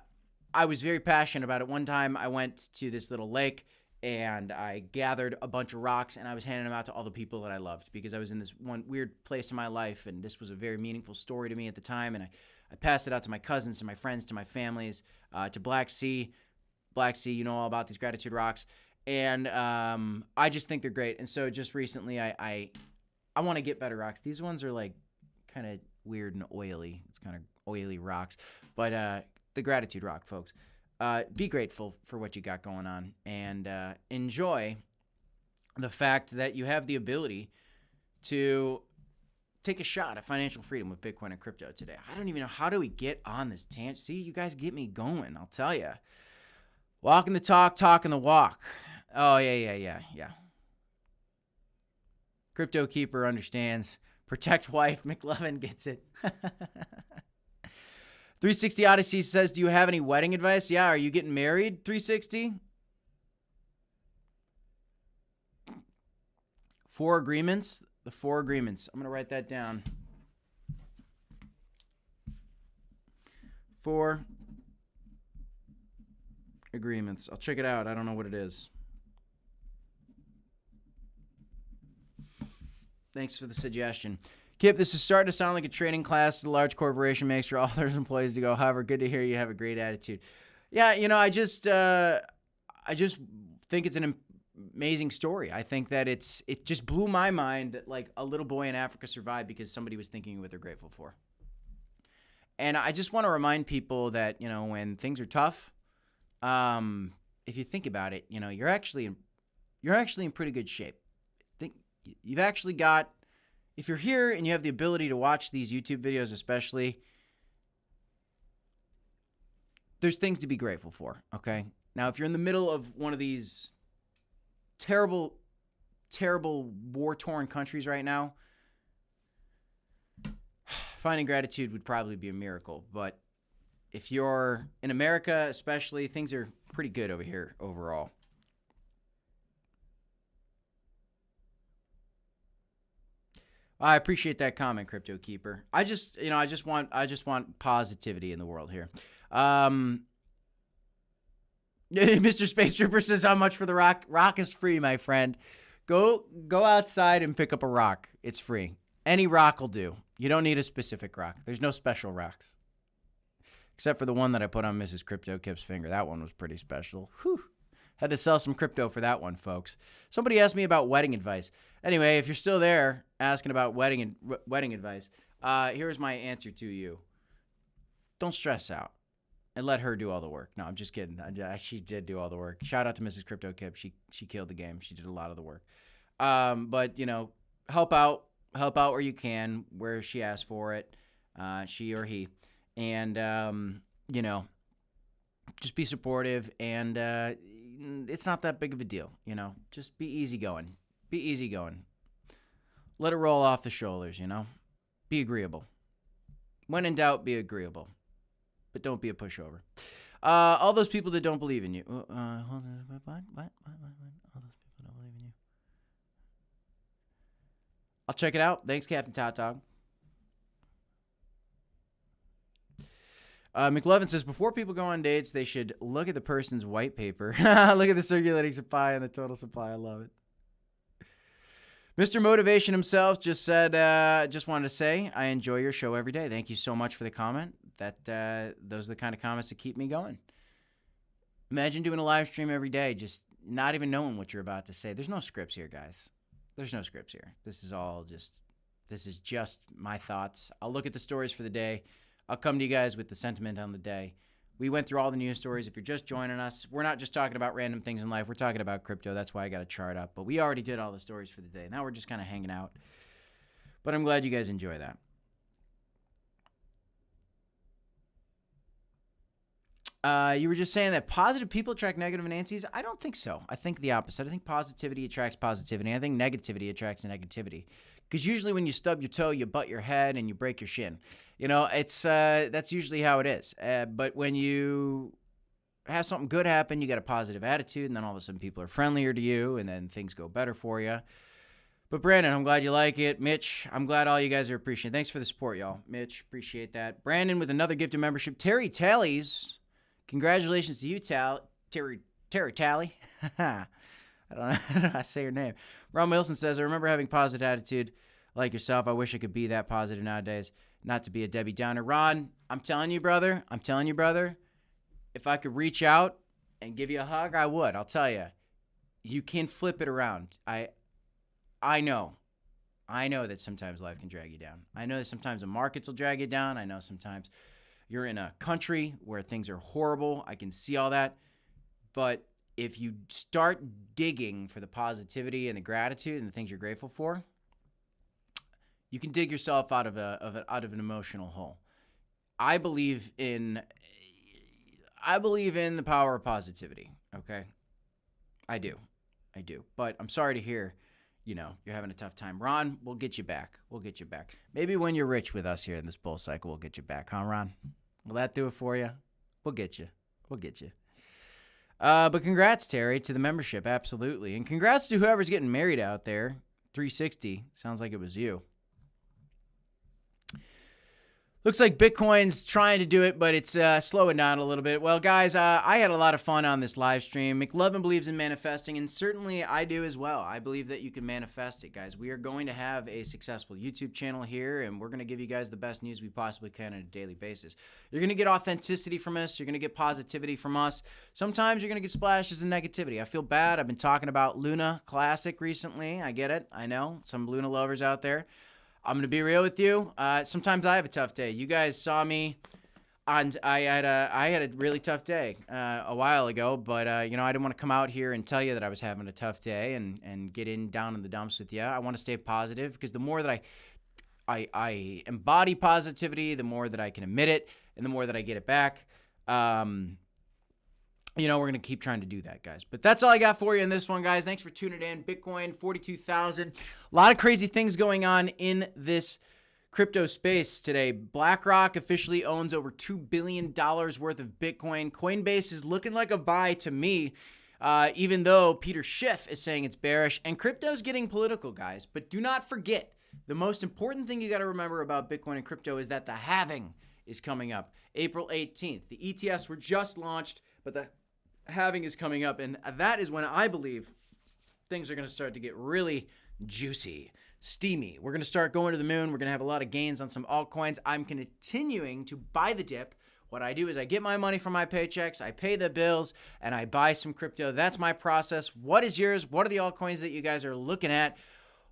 was very passionate about it. One time I went to this little lake and I gathered a bunch of rocks and I was handing them out to all the people that I loved because I was in this one weird place in my life and this was a very meaningful story to me at the time. And I passed it out to my cousins, to my friends, to my families, to Black Sea. Black Sea, you know all about these gratitude rocks. And I just think they're great. And so just recently I want to get better rocks. These ones are like kind of weird and oily. It's kind of oily rocks. But the gratitude rock, folks. Be grateful for what you got going on and enjoy the fact that you have the ability to take a shot at financial freedom with Bitcoin and crypto today. I don't even know how do we get on this tangent. See, you guys get me going, I'll tell you. Walking the talk, talking the walk. Oh, yeah. Crypto Keeper understands. Protect wife, McLovin gets it. 360 Odyssey says, do you have any wedding advice? Yeah, are you getting married, 360? 4 agreements. The 4 agreements. I'm going to write that down. 4 agreements. I'll check it out. I don't know what it is. Thanks for the suggestion. Kip, this is starting to sound like a training class. A large corporation makes sure all their employees to go. However, good to hear you have a great attitude. Yeah, you know, I just think it's an amazing story. I think that it just blew my mind that like a little boy in Africa survived because somebody was thinking of what they're grateful for. And I just want to remind people that, you know, when things are tough, if you think about it, you know, you're actually in pretty good shape. You've actually got. If you're here and you have the ability to watch these YouTube videos especially, there's things to be grateful for, okay? Now, if you're in the middle of one of these terrible, terrible war-torn countries right now, finding gratitude would probably be a miracle. But if you're in America especially, things are pretty good over here overall. I appreciate that comment, Crypto Keeper. I just want positivity in the world here. Mr. Space Trooper says, how much for the rock? Rock is free, my friend. Go outside and pick up a rock. It's free. Any rock will do. You don't need a specific rock. There's no special rocks. Except for the one that I put on Mrs. Crypto Kip's finger. That one was pretty special. Whew. Had to sell some crypto for that one, folks. Somebody asked me about wedding advice. Anyway, if you're still there asking about wedding advice, here's my answer to you. Don't stress out and let her do all the work. No, I'm just kidding. She did do all the work. Shout out to Mrs. Crypto Kip. She killed the game. She did a lot of the work. But, you know, help out help out where you can, where she asks for it, she or he. And, just be supportive. And it's not that big of a deal, Just be easygoing. Be easygoing. Let it roll off the shoulders, Be agreeable. When in doubt, be agreeable. But don't be a pushover. All those people that don't believe in you. What? All those people don't believe in you. I'll check it out. Thanks, Captain Tot Dog. McLovin says, before people go on dates, they should look at the person's white paper. Look at the circulating supply and the total supply. I love it. Mr. Motivation himself just said, just wanted to say, I enjoy your show every day. Thank you so much for the comment. Those are the kind of comments that keep me going. Imagine doing a live stream every day, just not even knowing what you're about to say. There's no scripts here, guys. There's no scripts here. This is just my thoughts. I'll look at the stories for the day. I'll come to you guys with the sentiment on the day. We went through all the news stories. If you're just joining us, we're not just talking about random things in life. We're talking about crypto. That's why I got a chart up. But we already did all the stories for the day. Now we're just kind of hanging out. But I'm glad you guys enjoy that. You were just saying that positive people attract negative Nancy's. I don't think so. I think the opposite. I think positivity attracts positivity. I think negativity attracts negativity. Because usually when you stub your toe, you butt your head and you break your shin. That's usually how it is. But when you have something good happen, you get a positive attitude, and then all of a sudden people are friendlier to you, and then things go better for you. But Brandon, I'm glad you like it. Mitch, I'm glad all you guys are appreciating. Thanks for the support, y'all. Mitch, appreciate that. Brandon with another gift of membership. Terry Tallies. Congratulations to you, Terry Tally. I don't know how to say your name. Ron Wilson says, I remember having positive attitude like yourself. I wish I could be that positive nowadays, not to be a Debbie Downer. Ron, I'm telling you, brother, if I could reach out and give you a hug, I would. I'll tell you, you can flip it around. I know that sometimes life can drag you down. I know that sometimes the markets will drag you down. I know sometimes you're in a country where things are horrible. I can see all that. But if you start digging for the positivity and the gratitude and the things you're grateful for, you can dig yourself out of an emotional hole. I believe in the power of positivity. Okay, I do. But I'm sorry to hear, you're having a tough time. Ron, we'll get you back. Maybe when you're rich with us here in this bull cycle, we'll get you back, huh, Ron? Will that do it for you? We'll get you. But congrats, Terry, to the membership. Absolutely. And congrats to whoever's getting married out there. 360. Sounds like it was you. Looks like Bitcoin's trying to do it, but it's slowing down a little bit. Well, guys, I had a lot of fun on this live stream. McLovin believes in manifesting, and certainly I do as well. I believe that you can manifest it, guys. We are going to have a successful YouTube channel here, and we're going to give you guys the best news we possibly can on a daily basis. You're going to get authenticity from us. You're going to get positivity from us. Sometimes you're going to get splashes of negativity. I feel bad. I've been talking about Luna Classic recently. I get it. I know. Some Luna lovers out there. I'm going to be real with you. Sometimes I have a tough day. You guys saw me I had a really tough day a while ago, but I didn't want to come out here and tell you that I was having a tough day and get down in the dumps with you. I want to stay positive, because the more that I embody positivity, the more that I can admit it, and the more that I get it back. We're going to keep trying to do that, guys. But that's all I got for you in this one, guys. Thanks for tuning in. Bitcoin, 42,000. A lot of crazy things going on in this crypto space today. BlackRock officially owns over $2 billion worth of Bitcoin. Coinbase is looking like a buy to me, even though Peter Schiff is saying it's bearish. And crypto's getting political, guys. But do not forget, the most important thing you got to remember about Bitcoin and crypto is that the halving is coming up April 18th. The ETFs were just launched, but the halving is coming up, and that is when I believe things are going to start to get really juicy, steamy. We're going to start going to the moon. We're going to have a lot of gains on some altcoins. I'm continuing to buy the dip. What I do is I get my money from my paychecks, I pay the bills, and I buy some crypto. That's my process. What is yours? What are the altcoins that you guys are looking at?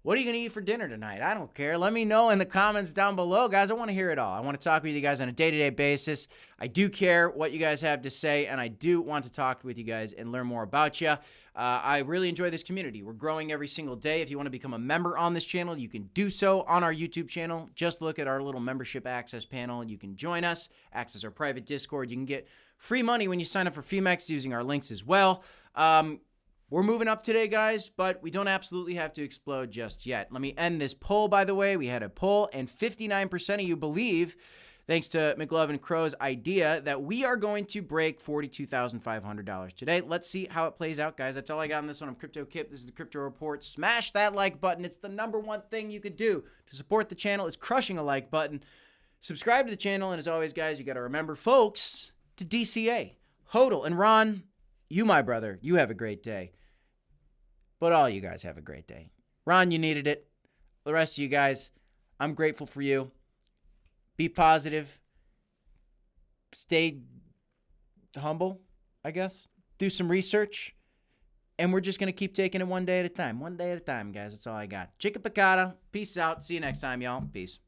What are you going to eat for dinner tonight? I don't care. Let me know in the comments down below, guys. I want to hear it all. I want to talk with you guys on a day-to-day basis. I do care what you guys have to say, and I do want to talk with you guys and learn more about you. I really enjoy this community. We're growing every single day. If you want to become a member on this channel, you can do so on our YouTube channel. Just look at our little membership access panel. You can join us, access our private Discord. You can get free money when you sign up for MEMES using our links as well. We're moving up today, guys, but we don't absolutely have to explode just yet. Let me end this poll, by the way. We had a poll, and 59% of you believe, thanks to McLovin Crow's idea, that we are going to break $42,500 today. Let's see how it plays out, guys. That's all I got on this one. I'm Crypto Kip. This is the Crypto Report. Smash that like button. It's the #1 thing you could do to support the channel is crushing a like button. Subscribe to the channel, and as always, guys, you got to remember, folks, to DCA. Hodl and Ron, you, my brother, you have a great day. But all you guys have a great day. Ron, you needed it. The rest of you guys, I'm grateful for you. Be positive. Stay humble, I guess. Do some research. And we're just going to keep taking it one day at a time. One day at a time, guys. That's all I got. Chica picada. Peace out. See you next time, y'all. Peace.